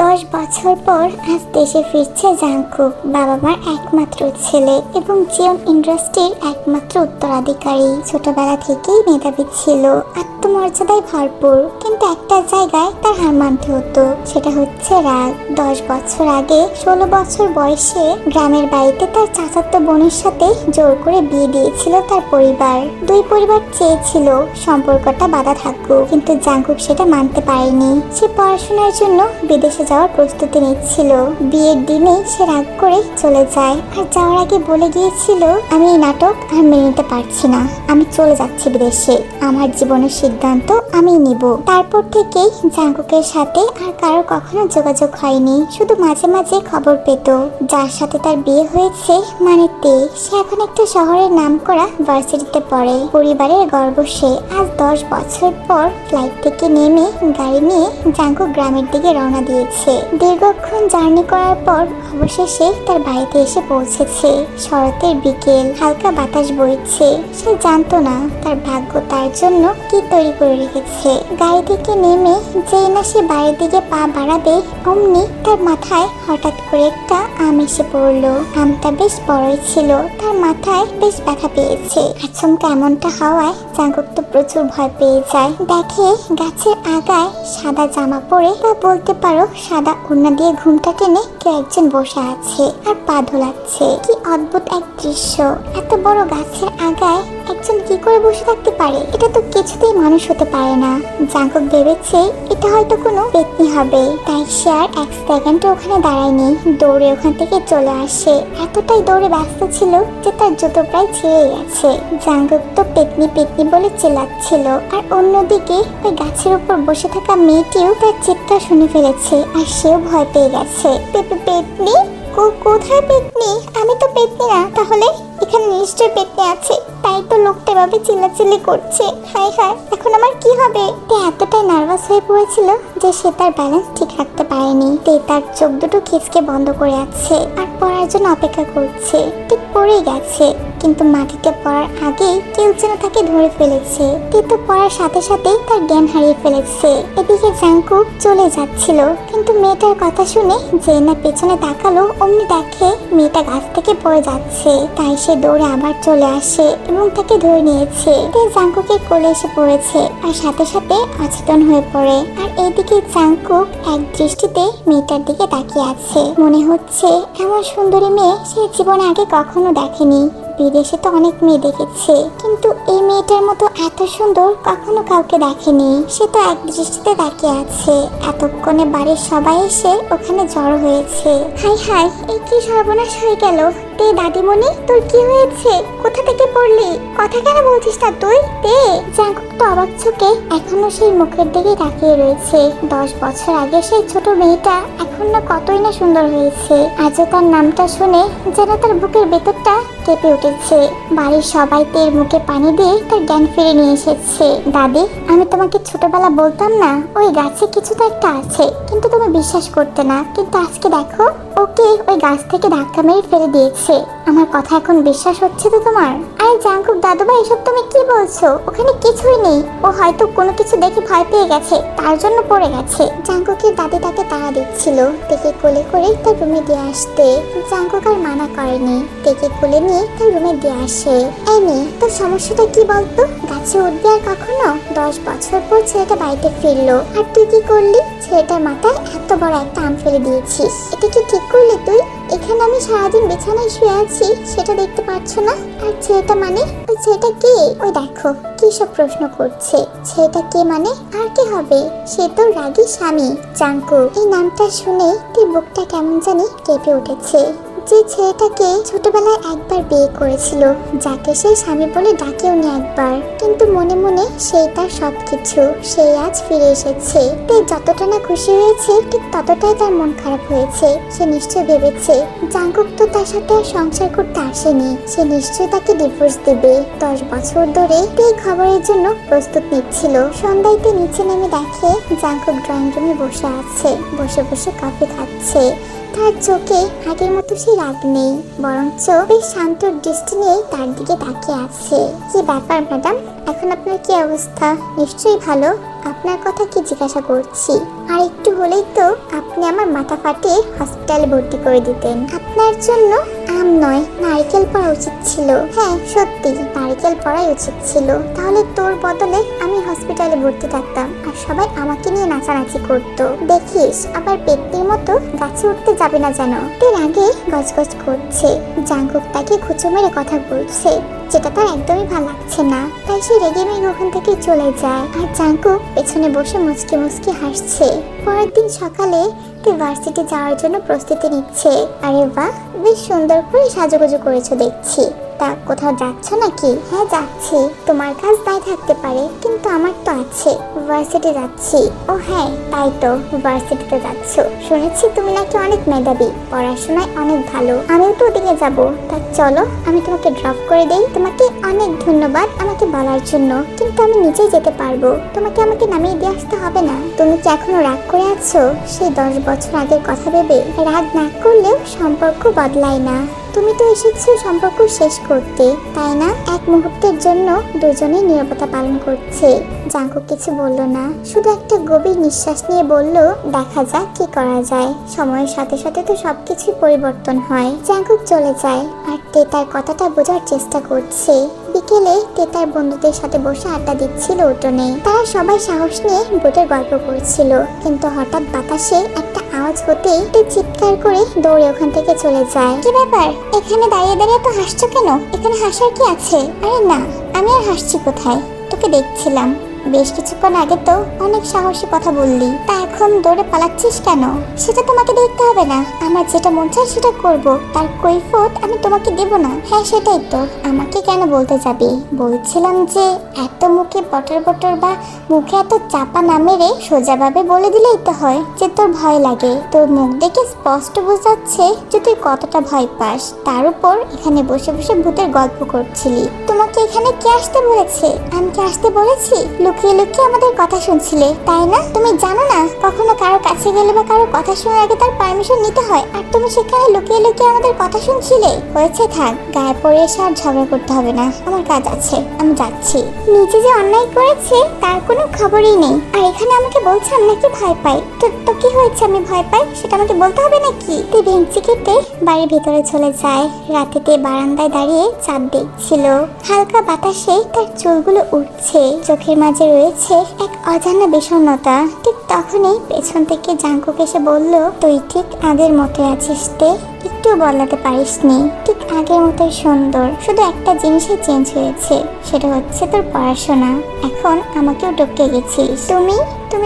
10 বছর পর আজ দেশে ফিরছে জাংকুক, বাবা মার একমাত্র ছেলে এবং জিওন ইন্ডাস্ট্রির একমাত্র উত্তরাধিকারী। ছোটবেলা থেকেই মেধাবী ছিল, আত্মমর্যাদায় ভরপুর, কিন্তু একটা জায়গায় তার হার মানতে হতো, সেটা হচ্ছে রাগ। 10 বছর আগে 16 বছর বয়সে গ্রামের বাড়িতে তার চাচাতো বোনের সাথে জোর করে বিয়ে দিয়েছিল তার পরিবার। দুই পরিবার চেয়েছিল সম্পর্কটা বাধা থাকুক, কিন্তু জাংকুক সেটা মানতে পারেনি। সে পড়াশোনার জন্য বিদেশে যাওয়ার প্রস্তুতি নিচ্ছিল। বিয়ের দিনে সে রাগ করে চলে যায়, আর যাওয়ার আগে বলে গিয়েছিল, আমি এই নাটক আর মেনে নিতে পারছি না, আমি চলে যাচ্ছি বিদেশে, আমার জীবনের সিদ্ধান্ত আমি নিব। তারপর থেকেই জাংকুকের সাথে আর কারো কখনো যোগাযোগ হয়নি, শুধু মাঝে মাঝে খবর পেত। যার সাথে তার বিয়ে হয়েছে মানে তে, সে এখন একটা শহরের নামকরা ভার্সিটিতে পড়ে। পরিবারের গর্ব সে। আজ 10 বছর পর ফ্লাইট থেকে নেমে গাড়ি নিয়ে জাংকুক গ্রামের দিকে রওনা দিয়েছে। দীর্ঘক্ষণ জার্নি করার পর অবশেষে তার বাড়িতে এসে পৌঁছেছে। শরতের বিকেল, হালকা বাতাস বইছে। সে জানতো না তার ভাগ্য তার জন্য কি তৈরি করে রেখেছে। গাড়ি থেকে নেমে যেই না সে বাড়ির দিকে পা বাড়াবে, অমনি তার মাথায় হঠাৎ করে একটা আম এসে পড়লো। আমটা বেশ বড়ই ছিল, তার মাথায় বেশ ব্যথা পেয়েছে। আচমকা এমনটা হওয়ায় জাংকুক তো প্রচুর ভয় পেয়ে যায়। দেখে গাছের আগায় সাদা জামা পরে, বা বলতে পারো সাদা ওড়না দিয়ে ঘুমটা টেনে কেউ একজন বসে আছে আর পা ধোলাচ্ছে। কি অদ্ভুত এক দৃশ্য! এত বড় গাছের আগায় একজন কি করে বসে থাকতে পারে? এটা তো কিছুতেই মানুষ হতে পারে না। জাংকুক ভেবেছে এটা হয়তো কোনো পেতনি হবে, তাই সে আর এক সেকেন্ডে ওখানে দাঁড়ায়নি, দৌড়ে ওখান থেকে চলে আসে। এতটাই দৌড়ে ব্যস্ত ছিল যে তার জুতো প্রায় ছিঁড়ে গেছে। জাংকুক তো পেতনি পেতনি বলে চেল্লাচ্ছিল, আর অন্যদিকে ওই গাছের উপর বসে থাকা মেয়েটিও তার চিৎকার শুনে ফেলেছে, আর সেও ভয় পেয়ে গেছে। পেতনি? কোথায় পেতনি? আমি তো পেতনি না। তাহলে এখানে নিশ্চয় পেতনি আছে, তাই তো লোকটা এভাবে চিল্লাচিল্লি করছে। হায় হায়, এখন আমার কি হবে? তে এতটাই নার্ভাস হয়ে পড়েছিল যে সে তার ব্যালেন্স ঠিক রাখতে পারেনি। তে তার চোখ দুটো খিচকে বন্ধ করে আছে আর পড়ার জন্য অপেক্ষা করছে। ঠিক পড়ে গেছে, কিন্তু মাটিতে পড়ার আগেই কেউ যেন তাকে ধরে ফেলেছে। তে তো পড়ার সাথে সাথেই তার জ্ঞান হারিয়ে ফেলেছে। এদিকে জাংকুক চলে যাচ্ছিল, কিন্তু মেয়েটার কথা শুনে যে না পেছনে তাকালো, অমনি দেখে মেয়েটা গাছ থেকে পড়ে যাচ্ছে। তাই সে দৌড়ে আবার চলে আসে এবং তাকে ধরে নিয়েছে। তে জাংকুকের কোলে এসে পড়েছে আর সাথে সাথে অচেতন হয়ে পড়ে। আর এইদিকে জাংকুক এক দৃষ্টিতে মেয়েটার দিকে তাকিয়ে আছে। মনে হচ্ছে এমন সুন্দরী মেয়ে সে জীবনে আগে কখনো দেখেনি। বিদেশে তো অনেক মেয়ে দেখেছে, কিন্তু এই মেয়েটার মতো এত সুন্দর কখনো কাউকে দেখেনি। সে তো এক দৃষ্টিতে তাকিয়ে আছে। এতক্ষণে বাড়ির সবাই এসে ওখানে জড়ো হয়েছে। হাই হাই, এই কি সর্বনাশ হয়ে গেল! তে দাদিমণি, তোর কি হয়েছে? কোথা থেকে পড়লি? কথা কেন বলছিস না তুই? তে জাংকুক তো অবাক চোখে এখনো সেই মুখের দিকে তাকিয়ে রয়েছে। 10 বছর আগে সেই ছোট মেয়েটা এখন না কতই না সুন্দর হয়েছে। আজও তার নামটা শুনে যেন তার বুকের ভেতরটা কেঁপে উঠেছে। বাড়ির সবাই তের মুখে পানি দিয়ে তার জ্ঞান ফিরে নিয়ে এসেছে। দাদি, আমি তোমাকে ছোটবেলা বলতাম না ওই গাছে কিছু তো একটা আছে, কিন্তু তুমি বিশ্বাস করতে না। কিন্তু আজকে দেখো, ওকে ওই গাছ থেকে ধাক্কা মেরে ফেলে দিয়েছে। আমার কথা এখন বিশ্বাস হচ্ছে তো তোমার? আরে জাংকুক দাদুভাই, এসব তুমি কি বলছো? ওখানে কিছুই নেই, ও হয়তো কোনো কিছু দেখে ভয় পেয়ে গেছে, তার জন্য পড়ে গেছে। জাংকুকের দাদি তাকে তাড়া দিচ্ছিল তেকে কোলে করে তার রুমে দিয়ে আসতে। জাংকুক আর মানা করেনি, তেকে কোলে নিয়ে তার রুমে দিয়ে আসে। এই মেয়ে, তোর সমস্যাটা কি বলতো? গাছে উঠবি আর কখনো? 10 বছর পর ছেলেটা বাড়িতে ফিরলো, আর তুই কি করলি? ছেলেটার মাথায় এত বড় একটা আম ফেলে দিয়েছিস। এটা কি ঠিক করলি তুই? এখানে আমি সারাদিন বিছানায় শুয়ে আছি, সেটা দেখতে পাচ্ছ না? আর ছেলেটা মানে? ওই ছেলেটা কে? ওই দেখো কি সব প্রশ্ন করছে। ছেলেটা কে মানে? আর কি হবে? সে তো রাগী স্বামী। জাংকুক, এই নামটা শুনে তুই বুকটা কেমন জানি কেঁপে উঠেছে। যে ছেলেটাকে ছোটবেলায় একবার বিয়ে করেছিল, যাকে সে স্বামী বলে ডাকেও নি একবার, কিন্তু মনে মনে সেই তার সবকিছু। সেই আজ ফিরে এসেছে। তাই যতটা না খুশি হয়েছে, ঠিক ততটাই তার মন খারাপ হয়েছে। সে নিশ্চয় ভেবেছে জাংকুক তো তার সাথে আর সংসার করতে আসেনি, সে নিশ্চয় তাকে ডিভোর্স দেবে। 10 বছর ধরে এই খবরের জন্য প্রস্তুত নিচ্ছিল। সন্ধ্যায় নিচে নেমে দেখে জাংকুক ড্রয়িং রুমে বসে আছে, বসে বসে কফি খাচ্ছে। তার চোখে আগের মতো সে রাগ নেই, বরঞ্চ বেশ শান্ত দৃষ্টি নিয়ে তার দিকে তাকিয়ে আছে। কি ব্যাপার ম্যাডাম, এখন আপনার কি অবস্থা? নিশ্চয়ই ভালো। আপনার কথা কি জিজ্ঞাসা করছি, আর একটু হলেই তো আপনি আমার মাথা ফাটিয়ে হসপিটালে ভর্তি করে দিতেন। আপনার জন্য আম নয় নারকেল পড়া উচিত ছিল। হ্যাঁ সত্যি, নারকেল পড়াই উচিত ছিল। তাহলে তোর বদলে আমি হসপিটালে ভর্তি থাকতাম আর সবাই আমাকে নিয়ে নাচানাচি করতো। দেখিস আবার পেটটির মতো গাছে উঠতে যাবে না যেন। এর আগে গজগজ করছে, জাঙ্কুক তাকে খুঁচো মেরে কথা বলছে, যেটা তার একদমই ভালো লাগছে না। তাই সে রেগে মেগে ওখান থেকে চলে যায়, আর জাঙ্কুক পেছনে বসে মুচকি মুচকি হাসছে। পরের দিন সকালে ভার্সিটি যাওয়ার জন্য প্রস্তুতি নিচ্ছে। আরে বাহ, বেশ সুন্দর করে সাজুগুজু করেছো দেখছি। তা কোথাও যাচ্ছ নাকি? হ্যাঁ যাচ্ছি। তোমার কাজ নাই থাকতে পারে, কিন্তু আমার তো আছে। ভার্সিটি যাচ্ছি। ও হ্যাঁ তাই তো, ভার্সিটিতে যাচ্ছ। শুনেছি তুমি নাকি অনেক মেধাবী, পড়াশোনায় অনেক ভালো। আমিও তো ওদিকে যাব। তা চলো আমি তোমাকে ড্রপ করে দেই। তোমাকে অনেক ধন্যবাদ আমাকে বলার জন্য, কিন্তু আমি নিজেই যেতে পারবো। তোমাকে আমাকে নামিয়ে দিয়ে আসতে হবে না। তুমি কি এখনো রাগ করে আছো সেই 10 বছর আগের কথা ভেবে? রাগ না করলেও সম্পর্ক বদলায় না। তুমি তো এসেছো সম্পর্ক শেষ করতে, তাই না? এক মুহূর্তের জন্য দুজনেই নীরবতা পালন করছে। জাঙ্কুক কিছু বলল না, শুধু একটা গভীর নিঃশ্বাস নিয়ে বলল, দেখা যাক কি করা যায়। সময়ের সাথে সাথে তো সবকিছুই পরিবর্তন হয়। জাঙ্কুক চলে যায়, আর তেতার কথাটা বোঝার চেষ্টা করছে। বিকেলে তেতার বন্ধুদের সাথে বসে আড্ডা দিচ্ছিল উঠোনে। তারা সবাই সাহস নিয়ে বোটের গল্প করছিল, কিন্তু হঠাৎ বাতাসে একটা আওয়াজ হতেই চিৎকার করে দৌড়ে ওখান থেকে চলে যায়। কি ব্যাপার, এখানে দাঁড়িয়ে দাঁড়িয়ে তো হাসছো কেন? এখানে হাসার কি আছে? আরে না, আমি আর হাসছি কোথায়? তোকে দেখছিলাম। বেশ কিছুক্ষণ আগে তো অনেক সাহসী কথা বললি, তা এখন দৌড়ে পালাচ্ছিস কেন? সেটা তোমাকে দেখতে হবে না। আমার যেটা মন চায় সেটা করব, তার কৈফিয়ত আমি তোমাকে দেব না। হ্যাঁ সেটাই তো, আমাকে কেন বলতে যাবি? বলছিলাম যে এত মুখে বটর বটর বা মুখে এত চাপা না মেরে সোজাভাবে বলে দিলেই তো হয় যে তোর ভয় লাগে। তোর মুখ দেখে স্পষ্ট বোঝাচ্ছে যে তুই কতটা ভয় পাস। তার উপর এখানে বসে বসে ভূতের গল্প করছিলি। তোমাকে এখানে কে আসতে বলেছে? আমি কি আসতে বলেছি? লুকিয়ে লুকিয়ে আমাদের কথা শুনছিলে, তাই না? তুমি জানো না কখনো কারো কাছে গেলে বা কারো কথা শোনার আগে তার পারমিশন নিতে হয়, আর তুমি সেখানে লুকিয়ে লুকিয়ে আমাদের কথা শুনছিলে। হয়েছে, থাক, গায়ে পড়ে এসে আর ঝগড়া করতে হবে না। আমার কাজ আছে, আমি যাচ্ছি। নিজে যে অন্যায় করেছে তার কোনো খবরই নেই, আর এখানে আমাকে বলছে আমি নাকি ভয় পাই। তো কি হয়েছে আমি ভয় পাই সেটা আমাকে বলতে হবে নাকি? তুই ভেঙচি কেটে বাড়ির ভেতরে চলে যায়। রাতেতে বারান্দায় দাঁড়িয়ে চাঁদ দেখছিল। হালকা বাতাসে তার চুলগুলো উঠছে, চোখের মাঝে রয়েছে এক অজানা বিষণ্ণতা। ঠিক তখনই পেছন থেকে জাঙ্কুক এসে বলল, তুই ঠিক আগের মতো আছিস তে, একটু বদলাতে পারিসনি। ঠিক আগের মতোই সুন্দর, শুধু একটা জিনিসই চেঞ্জ হয়েছে, সেটা হচ্ছে তোর পড়াশোনা। এখন আমাকেও টপকে গেছিস। তুমি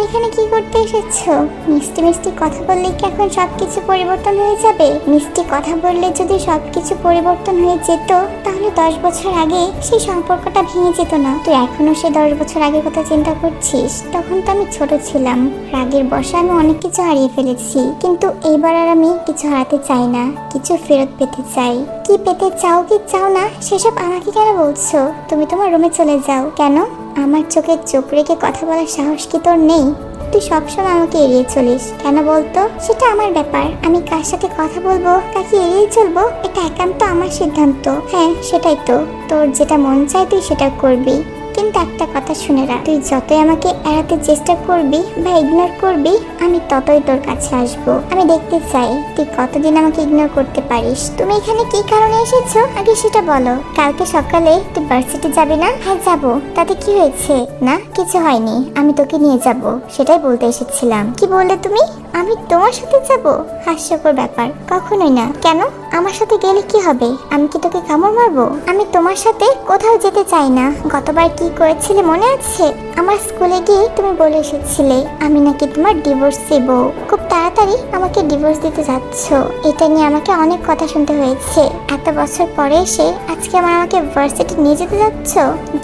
এখানে কি করতে এসেছো? মিষ্টি মিষ্টি কথা বললে কি এখন সবকিছু পরিবর্তন হয়ে যাবে? মিষ্টি কথা বললে যদি সবকিছু পরিবর্তন হয়ে যেত, তাহলে 10 বছর আগে সেই সম্পর্কটা ভেঙে যেত না। তুই এখনো সে 10 বছর আগের কথা চিন্তা করছিস? তখন তো আমি ছোট ছিলাম, রাগের বশে আমি অনেক কিছু হারিয়ে ফেলেছি, কিন্তু এইবার আর আমি কিছু হারাতে চাই না, কিছু ফেরত পেতে চাই। কি পেতে চাও কি চাও না সেসব আমাকে কেন বলছো? তুমি তোমার রুমে চলে যাও। কেন? আমার চোখে চোখ রেখে কথা বলার সাহস কি তোর নেই? তুই সবসময় আমাকে এড়িয়ে চলিস কেন বলতো? সেটা আমার ব্যাপার, আমি কার সাথে কথা বলবো, কাকে এড়িয়ে চলবো, এটা একান্ত আমার সিদ্ধান্ত। হ্যাঁ সেটাই তো, তোর যেটা মন চায় তুই সেটা করবি, কিন্তু একটা কথা শুনে রাখ, তুই যতই আমাকে এড়াতে চেষ্টা করবি বা ইগনোর করবি, আমি ততই তোর কাছে আসবো। আমি দেখতে চাই তুই কতদিন আমাকে ইগনোর করতে পারিস। তুমি এখানে কি কারণে এসেছো আগে সেটা বলো। কালকে সকালে তুই ভার্সিটি যাবি না? হ্যাঁ যাবো। তাতে কি হয়েছে? না কিছু হয়নি, আমি তোকে নিয়ে যাব, সেটাই বলতে এসেছিলাম। কি বললে তুমি? আমি তোমার সাথে যাব? হাস্যকর ব্যাপার, কখনোই না। কেন? আমার সাথে গেলে কি হবে? আমি কি তোকে কামড় মারবো? আমি তোমার সাথে কোথাও যেতে চাই না। গতবার কি করেছিলে মনে আছে? আমার স্কুলে গিয়ে তুমি বলে এসেছিলে আমি নাকি তোমার ডিভোর্স দেব। খুব তাড়াতাড়ি আমাকে ডিভোর্স দিতে যাচ্ছ, এটা নিয়ে আমাকে অনেক কথা শুনতে হয়েছে। এত বছর পরে এসে আজকে আমাকে ভার্সিটি নিয়ে যেতে যাচ্ছ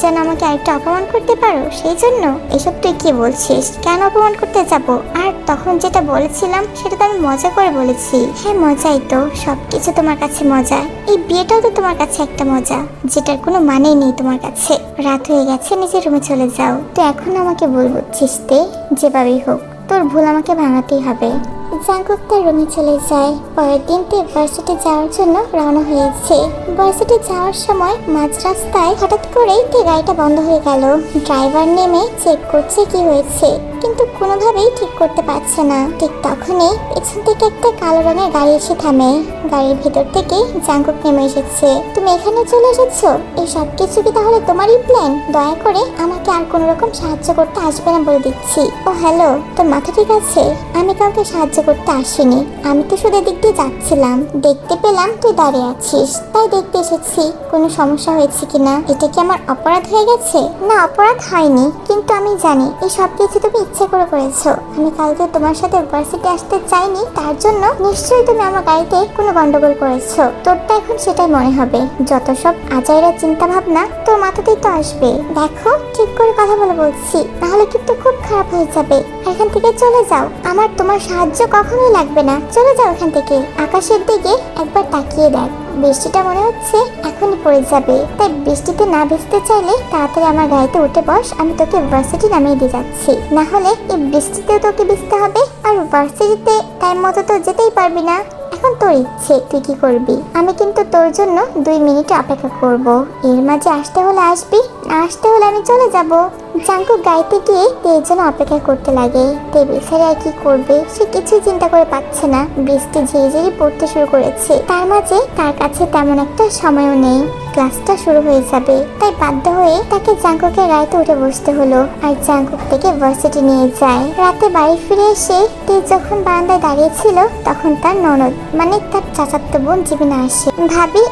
যেন আমাকে আরেকটু অপমান করতে পারো, সেই জন্য? এসব তুই কি বলছিস? কেন অপমান করতে যাব? আর তখন যেটা বলেছিলাম সেটা তো আমি মজা করে বলেছি। হ্যাঁ মজাই তো, সবকিছু তোমার কাছে মজা। এই বিয়েটাও তো তোমার কাছে একটা মজা, যেটার কোনো মানেই নেই তোমার কাছে। রাত হয়ে গেছে, নিজের রুমে চলে যাও। তো এখন আমাকে বলবো চিস্তে, যেভাবেই হোক তোর ভুল আমাকে ভাঙাতেই হবে। জাঙ্কুক তার রুমে চলে যায়। পরের দিন তে ভার্সিটি যাওয়ার জন্য রওনা হয়েছে। ভার্সিটি যাওয়ার সময় মাঝ রাস্তায় হঠাৎ করেই তে গাড়িটা বন্ধ হয়ে গেল। ড্রাইভার নেমে চেক করছে কি হয়েছে, কিন্তু কোনোভাবেই ঠিক করতে পারছে না। ঠিক তখনই পেছন থেকে একটা কালো রঙের গাড়ি এসে থামে। গাড়ির ভেতর থেকে জাঙ্কুক নেমে এসেছে। তুমি এখানে চলে এসেছো? এই সব কিছু কি তাহলে তোমারই প্ল্যান? দয়া করে আমাকে আর কোনো রকম সাহায্য করতে আসবে না বলে দিচ্ছি। ও হ্যালো, তোর মাথা ঠিক আছে? আমি কাউকে সাহায্য করতে আসিনি, আমি তো শুধু এদিক দিয়ে যাচ্ছিলাম, দেখতে পেলাম তুই দাঁড়িয়ে আছিস, তাই দেখতে এসেছি কোনো সমস্যা হয়েছে কিনা। এটা কি আমার অপরাধ হয়ে গেছে? না, অপরাধ হয়নি, কিন্তু আমি জানি এই সব কিছু তুমি ইচ্ছে করে করেছো। আমি কালকে তোমার সাথে ভার্সিটি আসতে চাইনি, তার জন্য নিশ্চয়ই তুমি আমার গাড়িতে কোনো গন্ডগোল করেছো। তোরটা এখন সেটাই মনে হবে। যত সব আজাইরা চিন্তা ভাবনা তোর মাথাতেই তো আসবে। দেখো, ঠিক করে কথা বলে বলছি, নাহলে কিন্তু খুব খারাপ হয়ে যাবে। এখান থেকে চলে যাও, আমার তোমার সাহায্য কখনোই লাগবে না। চলে যাও এখান থেকে। আকাশের দিকে একবার তাকিয়ে দেখ, বৃষ্টিটা মনে হচ্ছে এখনই পড়ে যাবে। তাই বৃষ্টিতে না ভিজতে চাইলে তাড়াতাড়ি আমার গাড়িতে উঠে বস, আমি তোকে ভার্সিটি নামিয়ে দিয়ে যাচ্ছি। না হলে এই বৃষ্টিতেও তোকে ভিজতে হবে, আর ভার্সিটিতে টাইম মতো তো যেতেই পারবি না। এখন তোর ইচ্ছে, তুই কি করবি। আমি কিন্তু তোর জন্য 2 মিনিট অপেক্ষা করব। এর মাঝে আসতে হলে আসবি, না আসতে হলে আমি চলে যাব। জাঙ্কুক গাড়িতে গিয়ে তের জন্য অপেক্ষা করতে লাগে। তে বেচারি আর কি করবে, সে কিছুই চিন্তা করে পাচ্ছে না। বৃষ্টি ঝিরিঝিরি পড়তে শুরু করেছে। তার মাঝে তার কাছে তেমন একটা সময়ও নেই, ক্লাসটা শুরু হয়ে যাবে। তাই বাধ্য হয়ে তাকে জাঙ্কুকের গাড়িতে উঠে বসতে হলো, আর জাঙ্কুক থেকে ভার্সিটি নিয়ে যায়। রাতে বাড়ি ফিরে এসে তে যখন বারান্দায় দাঁড়িয়েছিল, তখন তার ননদ মানে তার চাচাতো বোন জিমিনা আসে। ভাবি,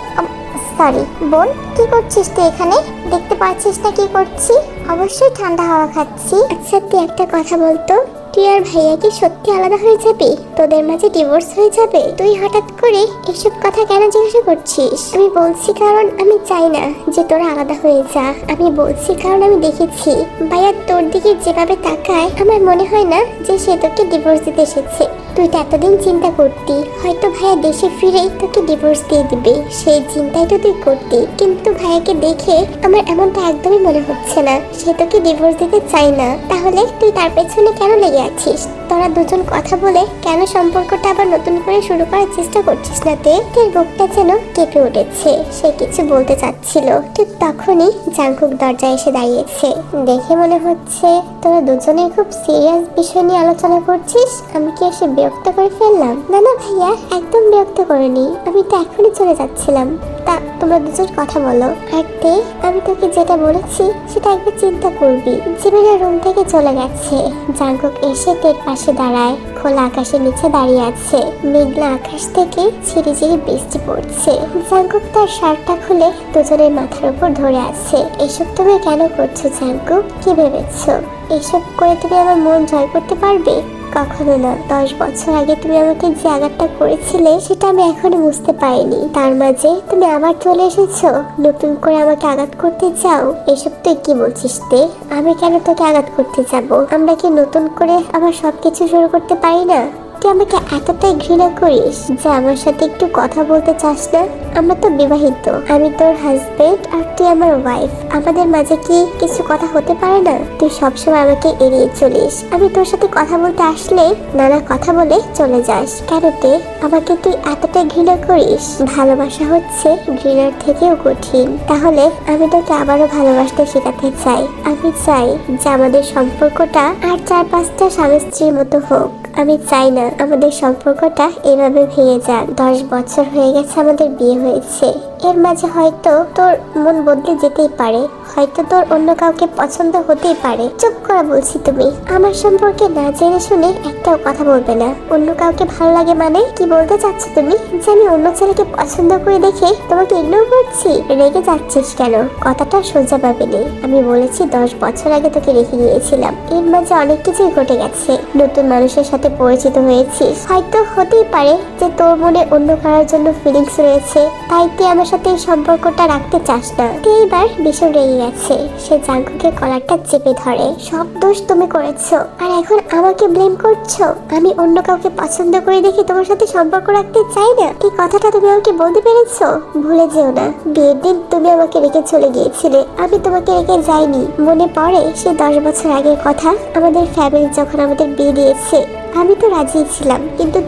সরি বোন, কি করছিস তুই এখানে? দেখতে পাচ্ছিস না কি করছি? অবশ্যই ঠান্ডা হাওয়া খাচ্ছি। আচ্ছা, তুই একটা কথা বলতো, তুই আর ভাইয়া কি সত্যি আলাদা হয়ে যাবি? তোদের মাঝে ডিভোর্স হয়ে যাবে? তুই হঠাৎ করে এসব কথা কেন জিজ্ঞাসা করছিস? আমি বলছি কারণ আমি চাই না যে তোরা আলাদা হয়ে যা। আমি বলছি কারণ আমি দেখেছি ভাইয়া তোর দিকে যেভাবে তাকায়, আমার মনে হয় না যে সে তোকে ডিভোর্স দিতে এসেছে। তুই তো এতদিন চিন্তা করতি হয়তো ভাইয়া দেশে ফিরেই তোকে ডিভোর্স দিয়ে দিবে, সেই চিন্তাই তো তুই করতি। কিন্তু ভাইয়াকে দেখে আমার এমনটা একদমই মনে হচ্ছে না, সে তোকে ডিভোর্স দিতে চাই না। তাহলে তুই তার পেছনে কেন লেগে আছিস? তোরা দুজন কথা বলে কেন সম্পর্কটা আবার নতুন করে শুরু করার চেষ্টা করছিস না? তোর বুকটা যেন কেঁপে উঠেছে। সে কিছু বলতে চাচ্ছিল, ঠিক তখনই জাঙ্কুক দরজায় এসে দাঁড়িয়েছে। দেখে মনে হচ্ছে তোরা দুজনেই খুব সিরিয়াস বিষয় নিয়ে আলোচনা করছিস। আমি কি এসে বিরক্ত করে ফেললাম? না না ভাইয়া, একদম বিরক্ত করিনি, আমি তো এখনই চলে যাচ্ছিলাম। তা তোমরা দুজন কথা বলো। আর তে, আমি তোকে যেটা বলেছি সেটা একবার চিন্তা করবি। জিমিনা রুম থেকে চলে গেছে। জাঙ্কুক এসে তের পাশে দাঁড়ায়। খোলা আকাশের নিচে দাঁড়িয়ে আছে। মেঘলা আকাশ থেকে ঝিরিঝিরি বৃষ্টি পড়ছে। জাঙ্কুক তার শার্টটা খুলে দুজনের মাথার উপর ধরে আছে। এসব তুমি কেন করছো জাঙ্কুক? কি ভেবেছো এসব করে তুমি আমার মন জয় করতে পারবে? কখনো না। 10 বছর আগে তুমি আমাকে যে আঘাতটা করেছিলে সেটা আমি এখনো বুঝতে পারিনি। তার মাঝে তুমি আবার চলে এসেছো, নতুন করে আমাকে আঘাত করতে চাও। এসব তুই কি বলছিস তে? আমি কেন তোকে আঘাত করতে যাব? আমরা কি নতুন করে আবার সবকিছু শুরু করতে পারি না? তুই আমাকে এতটাই ঘৃণা করিস যে আমার সাথে একটু কথা বলতে চাস না? আমরা তো বিবাহিত, আমি তোর হাজবেন্ড আর তুই আমার ওয়াইফ। আমাদের মাঝে কি কিছু কথা হতে পারে না? তুই সবসময় আমাকে এড়িয়ে চলিস। আমি তোর সাথে কথা বলতে আসলে নানা কথা বলে চলে যাস। কেন তে আমাকে তুই এতটাই ঘৃণা করিস? ভালোবাসা হচ্ছে ঘৃণার থেকেও কঠিন। তাহলে আমি তোকে আবারও ভালোবাসতে শেখাতে চাই। আমি চাই যে আমাদের সম্পর্কটা আর 4-5টা স্বামী স্ত্রীর মতো হোক। আমি চাই না আমাদের সম্পর্কটা এভাবে ভেঙে যাক। 10 বছর হয়ে গেছে আমাদের বিয়ে হয়েছে। এর মাঝে হয়তো তোর মন বদলে যেতেই পারে, হয়তো তোর অন্য কাউকে পছন্দ হতেই পারে। চুপ করা বলছি। তুমি আমার সম্পর্কে না জেনে শুনে একটাও কথা বলবে না। অন্য কাউকে ভালো লাগে মানে কি বলতে চাচ্ছ তুমি? যে আমি অন্য ছেলেকে পছন্দ করে দেখে তোমাকে ইগনোর করছি? রেগে যাচ্ছিস কেন? কথাটা সোজা পাবেনি। আমি বলেছি 10 বছর আগে তোকে রেখে গিয়েছিলাম। এর মাঝে অনেক কিছুই ঘটে গেছে। নতুন মানুষের সাথে পরিচিত হয়েছিস। হয়তো হতেই পারে যে তোর মনে অন্য কারোর জন্য ফিলিংস রয়েছে, তাই তুই আমার সাথে এই সম্পর্কটা রাখতে চাস না। এইবার ভীষণ রেগে গেছে। সে জাঙ্কুকের কলারটা চেপে ধরে। সব দোষ তুমি করেছো, আর এখন আমাকে ব্লেম করছো। আমি অন্য কাউকে পছন্দ করে দেখে তোমার সাথে সম্পর্ক রাখতে চাই না। এই কথাটা তুমি আমাকে বলতে পেরেছো? ভুলে যেও না, বিয়ের দিন তুমি আমাকে রেখে চলে গিয়েছিলে, আমি তোমাকে রেখে যাইনি। মনে পড়ে সে 10 বছর আগের কথা? আমাদের ফ্যামিলি যখন আমাদের বিয়ে দিয়েছে, আমি তো রাজি ছিলাম, কিন্তু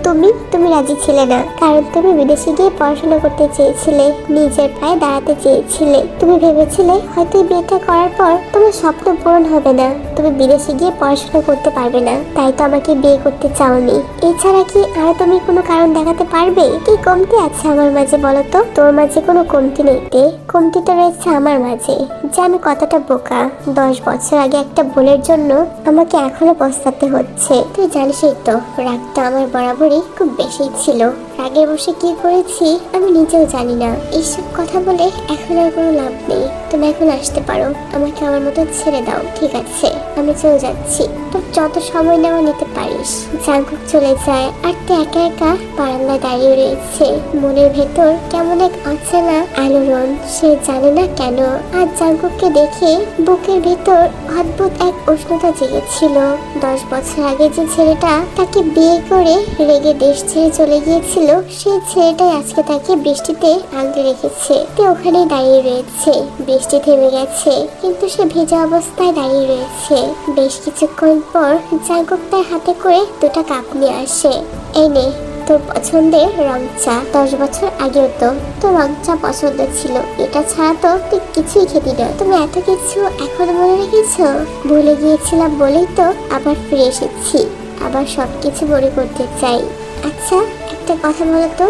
তুমি রাজি ছিলে না, কারণ তুমি বিদেশে গিয়ে পড়াশোনা করতে চেয়েছিলে, নিজের পায়ে দাঁড়াতে চেয়েছিলে। তুমি ভেবেছিলে হয়তো এই বিয়েটা করার পর তোমার স্বপ্ন পূরণ হবে না, তুমি বিদেশে গিয়ে পড়াশোনা করতে পারবে না, তাই তো আমাকে বিয়ে করতে চাওনি। এছাড়া কি আরো তুমি কোনো কারণ দেখাতে পারবে? কি কমতি আছে আমার মাঝে বলো তো? তোর মাঝে কোনো কমতি নেই তে, কমতি তো রয়েছে আমার মাঝে, যে আমি কতটা বোকা। 10 বছর আগে একটা ভুলের জন্য আমাকে এখনো পস্তাতে হচ্ছে। তুই জানিসই তো, রাগটা আমার বরাবরই খুব বেশি ছিল। রাগে বসে কি করেছি আমি নিজেও জানি না। এইসব কথা বলে এখন আর কোনো লাভ নেই। তুমি এখন আসতে পারো, আমাকে আমার মতো ছেড়ে দাও। ঠিক আছে, আমি চলে যাচ্ছি। তোর যত সময় নেওয়া নিতে পারিস। জাঙ্কুক চলে যায় আর তুই একা একা বারান্দায় দাঁড়িয়ে রয়েছে। মনের ভেতর কেমন এক অচেনা আলোড়ন, সে জানে না কেন। আর জাঙ্কুককে দেখে বুকের ভেতর অদ্ভুত এক উষ্ণতা জেগেছিল। 10 বছর আগে যে ছেলেটা তাকে বিয়ে করে রেগে দেশ ছেড়ে চলে গিয়েছিল, সেই ছেলেটাই আজকে তাকে বৃষ্টিতে আগলে রেখেছে। তে ওখানেই দাঁড়িয়ে রয়েছে। বৃষ্টি থেমে গেছে, কিন্তু সে ভেজা অবস্থায় দাঁড়িয়ে রয়েছে। বেশ কিছুক্ষণ পর জাঙ্কুক তার হাতে করে 2টা কাপ নিয়ে আসে। এই নে তোর পছন্দের রং চা। 10 বছর আগেও তো তোর রং চা পছন্দ ছিল, এটা ছাড়া তো তুই কিছুই খেতি না। তুমি এত কিছু এখনো মনে রেখেছো? ভুলে গিয়েছিলাম বলেই তো আবার ফিরে এসেছি, আবার সবকিছু মনে করতে চাই। আচ্ছা একটা কথা বলো তো,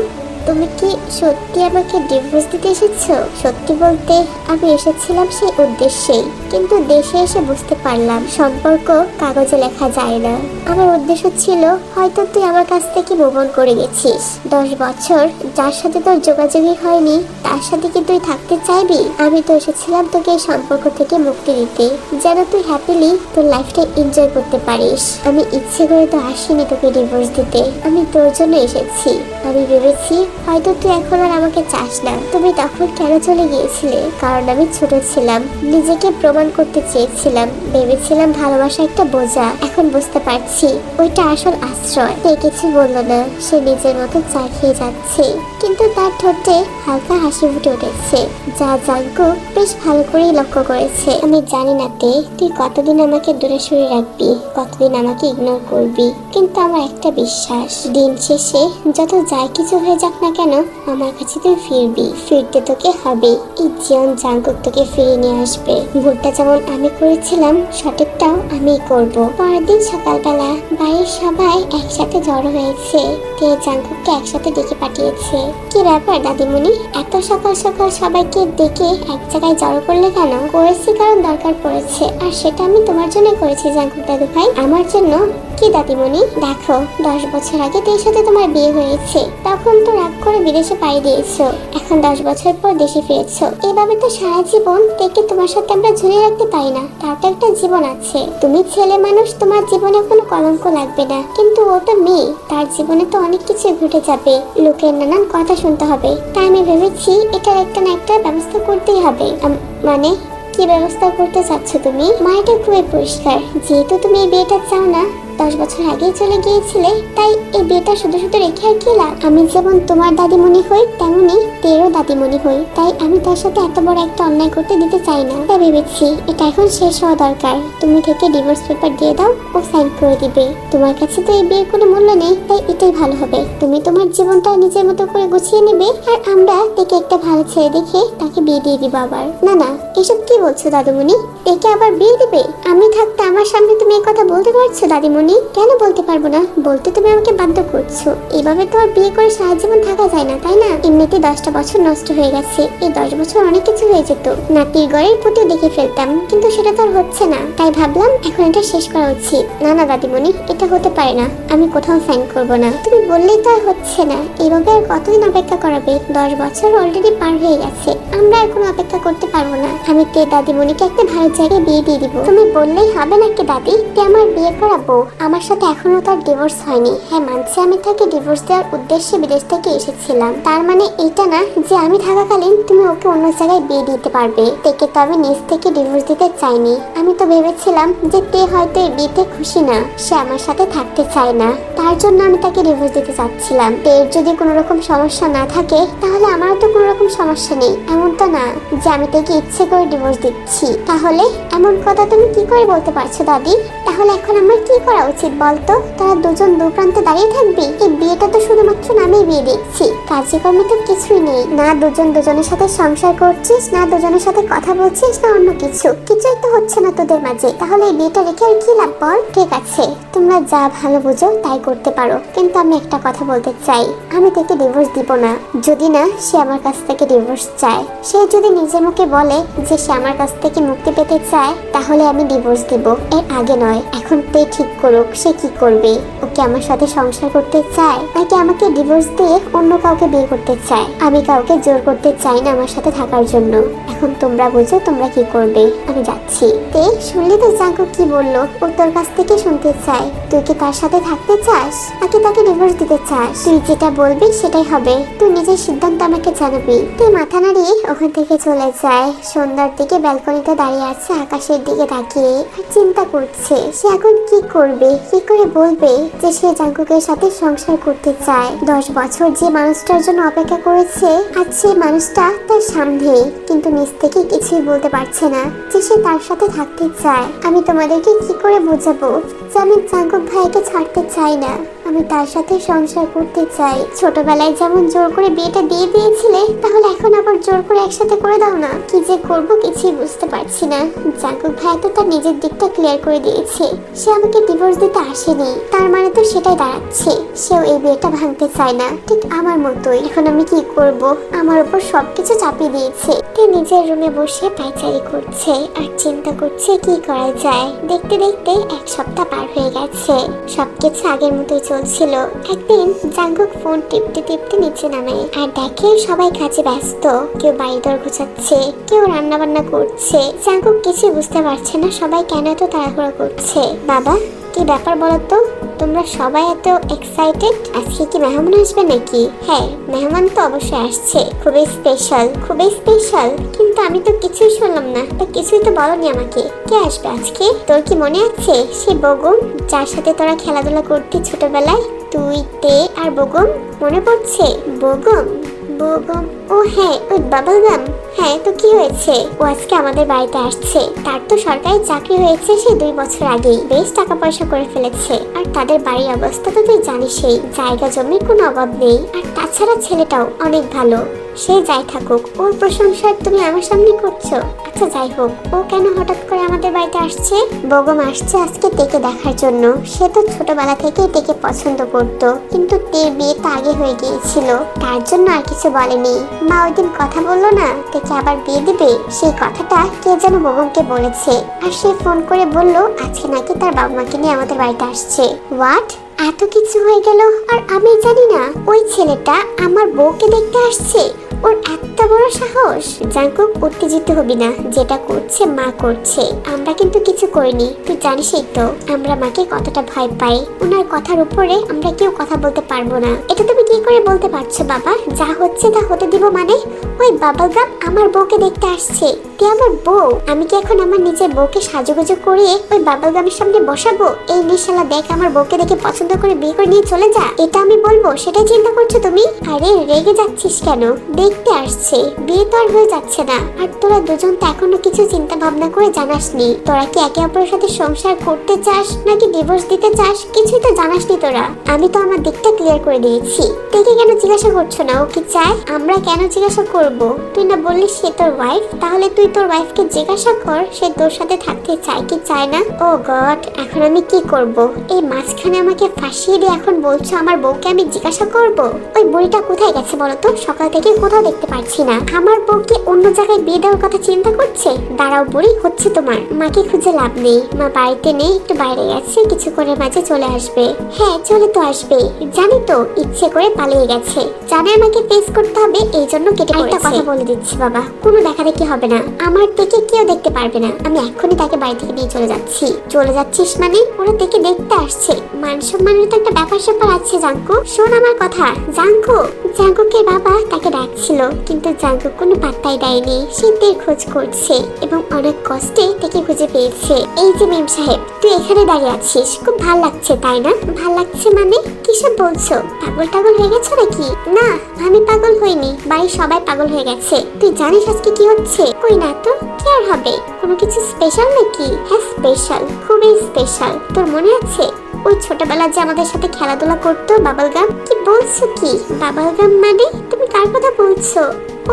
তুমি কি সত্যি আমাকে ডিভোর্স দিতে এসেছো? সত্যি বলতে আমি এসেছিলাম সেই উদ্দেশ্যেই, কিন্তু দেশে এসে বুঝতে পারলাম সম্পর্ক কাগজে লেখা যায় না। আমার উদ্দেশ্য ছিল হয়তো তুই আমার কাছ থেকে মুভ অন করে গেছিস। 10 বছর যার সাথে তোর যোগাযোগই হয়নি তার সাথে কি তুই থাকতে চাইবি? আমি তো এসেছিলাম তোকে এই সম্পর্ক থেকে মুক্তি দিতে, যেন তুই হ্যাপিলি তোর লাইফটা এনজয় করতে পারিস। আমি ইচ্ছে করে তো আসিনি তোকে ডিভোর্স দিতে, আমি তোর জন্য এসেছি। আমি ভেবেছি হয়তো তুই এখন আর আমাকে চাস না। তুমি তখন কেন চলে গিয়েছিলে? কারণ আমি ছোট ছিলাম, নিজেকে প্রমাণ করতে চেয়েছিলাম, ভেবেছিলাম ভালোবাসা একটা বোঝা। এখন বুঝতে পারছি ওইটা আসল আশ্রয়। সে কিছু বললো না, সে নিজের মতো চা খেয়ে যাচ্ছে, কিন্তু তার ঠোঁটে হালকা হাসি ফুটে উঠেছে, যা জাঙ্কুক বেশ ভালো করেই লক্ষ্য করেছে। আমি জানি না তে তুই কতদিন আমাকে দূরে সরিয়ে রাখবি, কতদিন আমাকে ইগনোর করবি, কিন্তু আমার একটা বিশ্বাস, দিন শেষে যত যাই কিছু হয়ে যাক না কেন আমার কাছে তুই ফিরবি। ফিরতে তোকে হবে। এই জীবন জাঙ্কুক তোকে ফিরিয়ে নিয়ে আসবে। ভুলটা যেমন আমি করেছিলাম সঠিকটাও আমিই করব। পরের দিন সকালবেলা বাড়ির সবাই একসাথে জড়ো হয়েছে। তে জাঙ্কুককে একসাথে ডেকে পাঠিয়েছে। কি ব্যাপার দাদিমণি, এত সকাল সকাল সবাইকে ডেকে এক জায়গায় জড়ো করলে কেন? করেছি কারণ দরকার পড়েছে, আর সেটা আমি তোমার জন্য করেছি জাঙ্কুক দাদু ভাই। আমার জন্য? কি দাদিমণি, দেখো 10 বছর আগে তোর সাথে তোমার বিয়ে হয়েছে, তখন তো রাগ করে বিদেশে পাড়ি দিয়েছো। এখন 10 বছর পর দেশে ফিরেছো। এভাবে তো সারা জীবন থেকে তোমার সাথে আমরা ঝুলিয়ে রাখতে পারি না, তার তো একটা জীবন আছে। তুমি ছেলে মানুষ, তোমার জীবনে কোনো কলঙ্ক লাগবে না, কিন্তু ও তো মেয়ে, তার জীবনে তো অনেক কিছু ঘটে যাবে, লোকের নানান কথা শুনতে হবে। তাই আমি ভেবেছি এটার একটা না একটা ব্যবস্থা করতেই হবে। মানে কি ব্যবস্থা করতে চাচ্ছ তুমি? মায়াটা খুবই পরিষ্কার, যেহেতু তুমি এই বিয়েটা চাও না, 10 বছর আগেই চলে গিয়েছিলে, তাই এই বিয়েটা শুধু শুধু রেখে আর কি লাভ? আমি যেমন তোমার দাদিমণি হই, তেমনি তেরও দাদিমণি হই, তাই আমি তার সাথে এত বড় একটা অন্যায় করতে দিতে চাই না। তাই ভেবেছি এটা এখন শেষ হওয়া দরকার। তুমি থেকে ডিভোর্স পেপার দিয়ে দাও, ও সাইন করে দিবে। তোমার কাছে তো এই বিয়ের কোনো মূল্য নেই, তাই এটাই ভালো হবে। তুমি তোমার জীবনটা নিজের মতো করে গুছিয়ে নেবে, আর আমরা থেকে একটা ভালো ছেলে দেখে তাকে বিয়ে দিয়ে দিব আবার। না না, এসব কি বলছো দাদুমণি? একে আবার বিয়ে দিবে? আমি থাকতে আমার সামনে তুমি এই কথা বলতে পারছো দাদিমণি? কেন বলতে পারবো না? বলতে তুমি আমাকে বাধ্য করছো। এভাবে তো আর বিয়ে করে সারা জীবন থাকা যায় না, তাই না? এমনিতে 10টা বছর নষ্ট হয়ে গেছে, এই 10 বছর অনেক কিছু হয়ে যেত। নাতির ঘরের প্রতিও দেখে ফেলতাম, কিন্তু সেটা তো আর হচ্ছে না, তাই ভাবলাম এখন এটা শেষ করা উচিত। না না দাদিমণি, এটা হতে পারে না, আমি কোথাও সাইন করবো না। তুমি বললেই তো আর হচ্ছে না, এভাবে আর কতদিন অপেক্ষা করাবে? 10 বছর অলরেডি পার হয়ে গেছে, আমরা আর কোনো অপেক্ষা করতে পারবো না। আমি তে দাদিমণিকে একটা ভালো জায়গায় বিয়ে দিয়ে দিব। তুমি বললেই হবে নাকি দাদি? তে আমার বিয়ে করাবো। আমার সাথে এখনো তার ডিভোর্স হয়নি। হ্যাঁ মানছি, আমি তাকে ডিভোর্স দেওয়ার উদ্দেশ্যে বিদেশ থেকে এসেছিলাম, তার মানে এটা না যে আমি থাকাকালীন তুমি ওকে অন্য জায়গায় বিয়ে দিতে পারবে। তেকে তো আমি নিজ থেকে ডিভোর্স দিতে চাইনি। আমি তো ভেবেছিলাম যে তে হয়তো এই বিয়েতে খুশি না, সে আমার সাথে থাকতে চায় না, তার জন্য আমি তাকে ডিভোর্স দিতে চাচ্ছিলাম। তের যদি কোনো রকম সমস্যা না থাকে তাহলে আমারও তো কোনো রকম সমস্যা নেই। এমন তো না যে আমি তাকে ইচ্ছে করে ডিভোর্স দিচ্ছি। তাহলে এমন কথা তুমি কি করে বলতে পারছো দাদি? তাহলে এখন আমার কি করা উচিত বলতো? তারা দুজন দু প্রান্তে দাঁড়িয়ে থাকবি? এই বিয়েটা তো শুধুমাত্র নামেই বিয়ে দেখছি, কার্যক্রমে তো কিছুই নেই। না দুজন দুজনের সাথে সংসার করছিস, না দুজনের সাথে কথা বলছিস, না অন্য কিছুই তো হচ্ছে না তোদের মাঝে। তাহলে এই বিয়েটা রেখে আর কি লাভ বল? ঠিক আছে, তোমরা যা ভালো বুঝো তাই করতে পারো, কিন্তু আমি একটা কথা বলতে চাই, আমি তাকে ডিভোর্স দিব না যদি না সে আমার কাছ থেকে ডিভোর্স চায়। সে যদি নিজের মুখে বলে যে সে আমার কাছ থেকে মুক্তি পেতে চায়, তাহলে আমি ডিভোর্স দিব, এর আগে নয়। এখন তে ঠিক করুক সে কি করবে। ওকে আমার সাথে সংসার করতে চায়, নাকি আমাকে ডিভোর্স দিয়ে অন্য কাউকে বিয়ে করতে চায়? আমি কাউকে জোর করতে চাই না আমার সাথে থাকার জন্য। এখন তোমরা বুঝো তোমরা কি করবে। আমি যাচ্ছি। তে শুনলি তো জাঙ্কুক কি বললো? ও তোর কাছ থেকে শুনতে চায় তুই কি তার সাথে থাকতে চাস নাকি তাকে ডিভোর্স দিতে চাস। তুই যেটা বলবি সেটাই হবে, তুই নিজের সিদ্ধান্ত আমাকে জানাবি। তুই মাথা নাড়িয়ে ওখান থেকে চলে যায়। সন্ধ্যার দিকে ব্যালকনিতে দাঁড়িয়ে আছে, আকাশের দিকে তাকিয়ে আর চিন্তা করছে সে এখন কি করবে, কি করে বলবে যে সে জাঙ্কুকের সাথে সংসার করতে চায়। 10 বছর যে মানুষটার জন্য অপেক্ষা করেছে, আজ সেই মানুষটা তার সামনে, কিন্তু নিজ থেকে কিছুই বলতে পারছে না যে সে তার সাথে থাকতে চায়। আমি তোমাদেরকে কি করে বোঝাবো যে আমি জাঙ্কুক ভাইকে ছাড়তে চাই না, আমি তার সাথে সংসার করতে চাই। ছোটবেলায় যেমন জোর করে বিয়েটা দিয়ে দিয়েছিলে, তাহলে এখন আবার জোর করে একসাথে করে দাও না। কি যে করবো কিছুই বুঝতে পারছি না। জাঙ্কুক ভাই তো তার নিজের দিকটা ক্লিয়ার করে দিয়েছে, সে আমাকে ডিভোর্স দিতে আসেনি, তার মানে তো সেটাই দাঁড়াচ্ছে সেও এই বিয়েটা ভাঙতে চায় না, ঠিক আমার মতোই। এখন আমি কি করব? আমার উপর সবকিছু চাপিয়ে দিয়েছে। সে নিজের রুমে বসে পায়চারি করছে আর চিন্তা করছে কি করা যায়। দেখতে দেখতে 1 সপ্তাহ পার হয়ে গেছে, সবকিছু আগের মতোই চলছিল। একদিন জাঙ্কুক ফোন টিপতে টিপতে নিচে নামে আর দেখে সবাই কাজে ব্যস্ত, কেউ বাড়িঘর গুছাচ্ছে, কেউ রান্না বান্না করছে। জাঙ্কুক কিছু বুঝতে পারছে না সবাই কেন এত তাড়াহুড়ো করছে। বাবা কি ব্যাপার বলো তো, তোমরা সবাই এত এক্সাইটেড? আজকে কি মেহমান আসবে নাকি? হ্যাঁ, মেহমান তো অবশ্যই আসছে, খুবই স্পেশাল, খুবই স্পেশাল। কিন্তু আমি তো কিছুই শুনলাম না, তো কিছুই তো বলনি আমাকে। কে আসবে আজকে? তোর কি মনে আছে সে বগম, যার সাথে তোরা খেলাধুলা করতি ছোটবেলায়? তুই, তে আর বগম, মনে পড়ছে? বগম বগম, ও হ্যাঁ, ওই বাবল গাম। হ্যাঁ, তো কি হয়েছে? ও আজকে আমাদের বাড়িতে আসছে। তার তো সরকারি চাকরি হয়েছে সে 2 বছর আগেই, বেশ টাকা পয়সা করে ফেলেছে। আর তাদের বাড়ির অবস্থা তো তুই জানিসই, জায়গা জমির কোনো অভাব নেই। আর তাছাড়া ছেলেটাও অনেক ভালো। সে যাই থাকুক, ওর প্রশংসা তুমি আমার সামনে করছো। আচ্ছা যাই হোক, ও কেন হঠাৎ করে আমাদের বাড়িতে আসছে? বগম আসছে আজকে তেকে দেখার জন্য। সে তো ছোটবেলা থেকেই তেকে পছন্দ করতো, কিন্তু তের বিয়ে তো আগে হয়ে গিয়েছিল, তার জন্য আর কিছু বলেনি। মা ওই দিন কথা বললো না তেকে আবার বিয়ে দিবে, সেই কথাটা কে যেন বগমকে বলেছে। আর সে ফোন করে বলল আজকে নাকি তার বাবা মাকে নিয়ে আমাদের বাড়িতে আসছে। হোয়াট? এত কিছু হয়ে গেল আর আমি জানি না? ওই ছেলেটা আমার বউকে দেখতে আসছে, ওর এত বড় সাহস! জাঙ্কুক উত্তেজিত হবি না, যেটা করছে মা করছে, আমরা কিন্তু কিছু করিনি। তুই জানিসই তো আমরা মাকে কতটা ভয় পাই, ওনার কথার উপরে আমরা কেউ কথা বলতে পারবো না। এটা তুমি কি করে বলতে পারছো বাবা? যা হচ্ছে তা হতে দিব মানে? ওই বাবলগাম আমার বউকে দেখতে আসছে। তুই আমার বউ, আমি কি এখন আমার নিজের বউকে সাজুগুজু করিয়ে ওই বাবলগামের সামনে বসাবো? এই নিশালা দেখ আমার বউকে দেখে পছন্দ করে বিয়ে করে নিয়ে চলে যা, এটা আমি বলবো? সেটাই চিন্তা করছো তুমি? আরে রেগে যাচ্ছিস কেন? দেখতে আসছে, বিয়ে তো আর হয়ে যাচ্ছে না। আর তোরা দুজন তো এখনো কিছু চিন্তা ভাবনা করে জানাসনি, তোরা কি একে অপরের সাথে সংসার করতে চাস নাকি ডিভোর্স দিতে চাস, কিছুই তো জানাসনি তোরা। আমি তো আমার দিকটা ক্লিয়ার করে দিয়েছি। দেখে কেন জিজ্ঞাসা করছো না ও কি চায়? আমরা কেন জিজ্ঞাসা করব? তুই না বললি সে তোর ওয়াইফ, তাহলে তুই তোর ওয়াইফকে জিজ্ঞাসা কর সে তোর সাথে থাকতে চায় কি চায় না। ও গড, এখন আমি কি করব? এই মাঝখানে আমাকে ফাঁসিয়ে দিয়ে এখন বলছো আমার বউকে আমি জিজ্ঞাসা করব? ওই বুড়িটা কোথায় গেছে বলো তো? সকাল থেকে কোথাও দেখতে পাচ্ছি না। আমার বউকে অন্য জায়গায় বিয়ে দেওয়ার কথা চিন্তা করছে। দাঁড়াও বুড়ি, হচ্ছে তোমার। মাকে খুঁজে লাভ নেই, মা বাড়িতে নেই, একটু বাইরে গেছে, কিছুক্ষণের মাঝে চলে আসবে। হ্যাঁ চলে তো আসবে, জানি তো, ইচ্ছে করে পালিয়ে গেছে, জানে আমাকে ফেস করতে হবে, এই জন্য কেটে পড়েছে। একটা কথা বলে দিচ্ছি বাবা, কোনো দেখা দেখি হবে না, আমার থেকে কেউ দেখতে পারবে না। আমি এখনই তাকে বাড়ি থেকে নিয়ে চলে যাচ্ছি। চলে যাচ্ছিস মানে? ওরা থেকে দেখতে আসছে, মান সম্মানের তো একটা ব্যাপার স্যাপার আছে। জাঙ্কু শোন আমার কথা, জাঙ্কু। জাঙ্কুকে বাবা তাকে ডাকছে। খুঁজছিল, কিন্তু জাঙ্কুক কোনো পাত্তাই দেয়নি। সে তের খোঁজ করছে এবং অনেক কষ্টে তাকে খুঁজে পেয়েছে। এই যে মেম সাহেব, তুই এখানে দাঁড়িয়ে আছিস, খুব ভাল লাগছে তাই না? ভাল লাগছে মানে কিসব বলছো? পাগল টাগল হয়ে গেছো নাকি? না, আমি পাগল হইনি, বাড়ির সবাই পাগল হয়ে গেছে। তুই জানিস আজকে কি হচ্ছে? কই না তো, কি আর হবে? কোনো কিছু স্পেশাল নাকি? হ্যাঁ স্পেশাল, খুবই স্পেশাল। তোর মনে আছে ওই ছোটবেলা যে আমাদের সাথে খেলাধুলা করতো বাবল গাম? কি বলছো কি বাবল গাম মানে? তুমি কার কথা বলছো?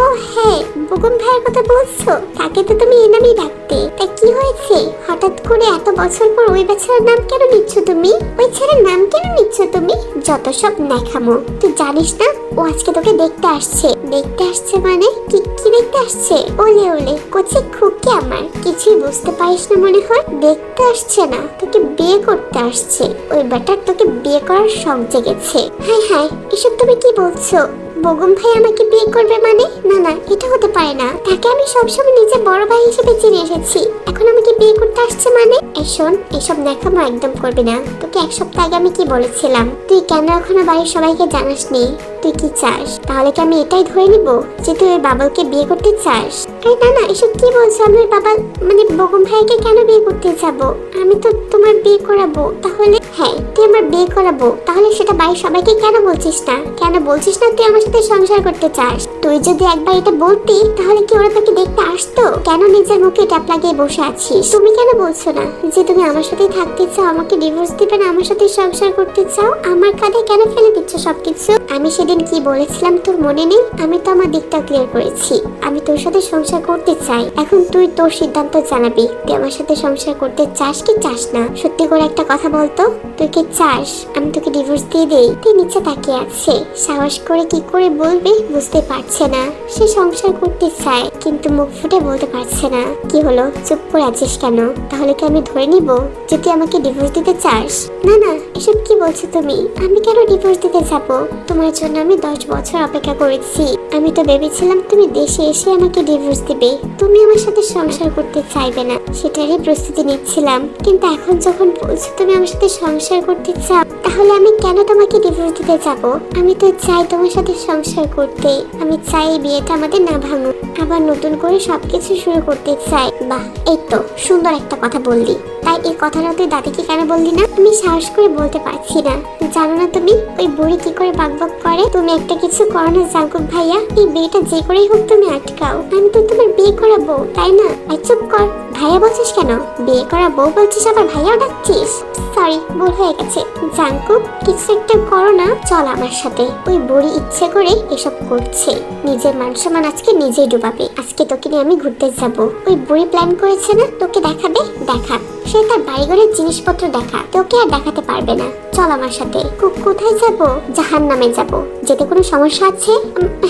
ও হ্যাঁ, বুগুম ভাইয়ের কথা বলছো। তাকে তো তুমি এই নামেই ডাকতে, তা কি হয়েছে? হঠাৎ করে এত বছর পর ওই বেচারার নাম কেন নিচ্ছ তুমি? ওই ছেলের নাম কেন নিচ্ছ তুমি? যত সব দেখামো। তুই জানিস না ও আজকে তোকে দেখতে আসছে। দেখতে আসছে মানে কি? কি দেখতে আসছে? ওলে ওলে কোচে খুকি আমার, কিছুই বুঝতে পারিস না মনে হয়। দেখতে আসছে না, তোকে বিয়ে করতে আসছে। ওই বেটার তোকে বিয়ে করার শখ জেগেছে। হায় হায়, এসব তুমি কি বলছো? বগুম ভাই আমাকে বিয়ে করবে মানে? না না, এটা হতে পারে না। তাকে আমি সবসময় নিজের বড় ভাই হিসেবে চিনে এসেছি, এখন আমাকে বিয়ে করতে আসছে মানে? শোন, এসব দেখানো একদম করবি না। তোকে এক সপ্তাহ আগে আমি কি বলেছিলাম? তুই কেন এখনো বাড়ির সবাইকে জানাসনি তুই কি চাস? তাহলে কি আমি এটাই ধরে নিব যে তুই ওই বাবলকে বিয়ে করতে চাস? আরে না না, এসব কি বলছো? আমি ওই বাবা মানে বগুম ভাইকে কেন বিয়ে করতে যাব? আমি তো তোমার বিয়ে করাবো। তাহলে হ্যাঁ, তুই আমার বিয়ে করাবো, তাহলে সেটা বাড়ির সবাইকে কেন বলছিস না? কেন বলছিস না তুই আমার সাথে সংসার করতে চাস? তুই যদি একবার এটা বলতি তাহলে কি ওরা তোকে দেখতে আসতো? কেন নিজের মুখে ট্যাপ লাগিয়ে বসে আছিস? তুমি কেন বলছো না যে তুমি আমার সাথে থাকতে চাও, আমাকে ডিভোর্স দিবে না, আমার সাথে সংসার করতে চাও? আমার কাঁধে কেন ফেলে দিচ্ছ সবকিছু? আমি সেদিন কি বলেছিলাম তোর মনে নেই? আমি তো আমার দিকটা ক্লিয়ার করেছি, আমি তোর সাথে সংসার করতে চাই। এখন তুই তোর সিদ্ধান্ত জানাবি, তুই আমার সাথে সংসার করতে চাস কি চাস না? সত্যি করে একটা কথা বলতো, তুই কি চাস আমি তোকে ডিভোর্স দিয়ে দেই? তুই নিচে তাকিয়ে আছে, সাহস করে কি করে বলবে বুঝতে পারছে না। সে সংসার করতে চায় কিন্তু মুখ ফুটে বলতে পারছে না। কি হলো, চুপ করে আছিস কেন? তাহলে কি আমি ধরে নিব যে তুই আমাকে ডিভোর্স দিতে চাস? না না, এসব কি বলছো তুমি? আমি কেন ডিভোর্স দিতে যাব? তোমার জন্য আমি 10 বছর অপেক্ষা করেছি। আমি তো ভেবেছিলাম তুমি দেশে এসে আমাকে ডিভোর্স দিবে, তুমি আমার সাথে সংসার করতে চাইবে না, সেটারই প্রস্তুতি নিচ্ছিলাম। কিন্তু এখন যখন বলছো তুমি আমার সাথে সংসার করতে চাও, তাহলে আমি কেন তোমাকে ডিভোর্স দিতে যাব? আমি তো চাই তোমার সাথে সংসার করতে। আমি চাই এই বিয়েটা আমাদের না ভাঙুক, আবার নতুন করে সবকিছু শুরু করতে চাই। বাহ, এই তো সুন্দর একটা কথা বললি। তাই এই কথাটা তুই দাদিকে কেন বললি না? আমি সাহস করে বলতে পারছি না। জানো না তুমি ওই বুড়ি কি করে বকবক করে? তুমি একটা কিছু করো না জাঙ্কুক ভাইয়া, এই বিয়েটা যে করেই হোক তুমি আটকাও। আমি তো তোমার বিয়ে করাবো, তাই না? চুপ কর, ভাইয়া বলছিস কেন? বিয়ে করা বউ বলছিস আবার ভাইয়াও ডাকছিস? সরি, ভুল হয়ে গেছে। জাঙ্কুক, কিছু একটা করো না, চল আমার সাথে। ওই বুড়ি ইচ্ছে করে এসব করছে, নিজের মান সম্মান আজকে নিজেই ডুবাবে। আজকে তোকে নিয়ে আমি ঘুরতে যাব। ওই বুড়ি প্ল্যান করেছে না তোকে দেখাবে, দেখা। সে তার বাড়িঘরের জিনিসপত্র দেখা, তোকে আর দেখাতে পারবে না। চল আমার সাথে। কোথায় যাব? জাহান্নামে যাব। যেতে কোনো সমস্যা আছে?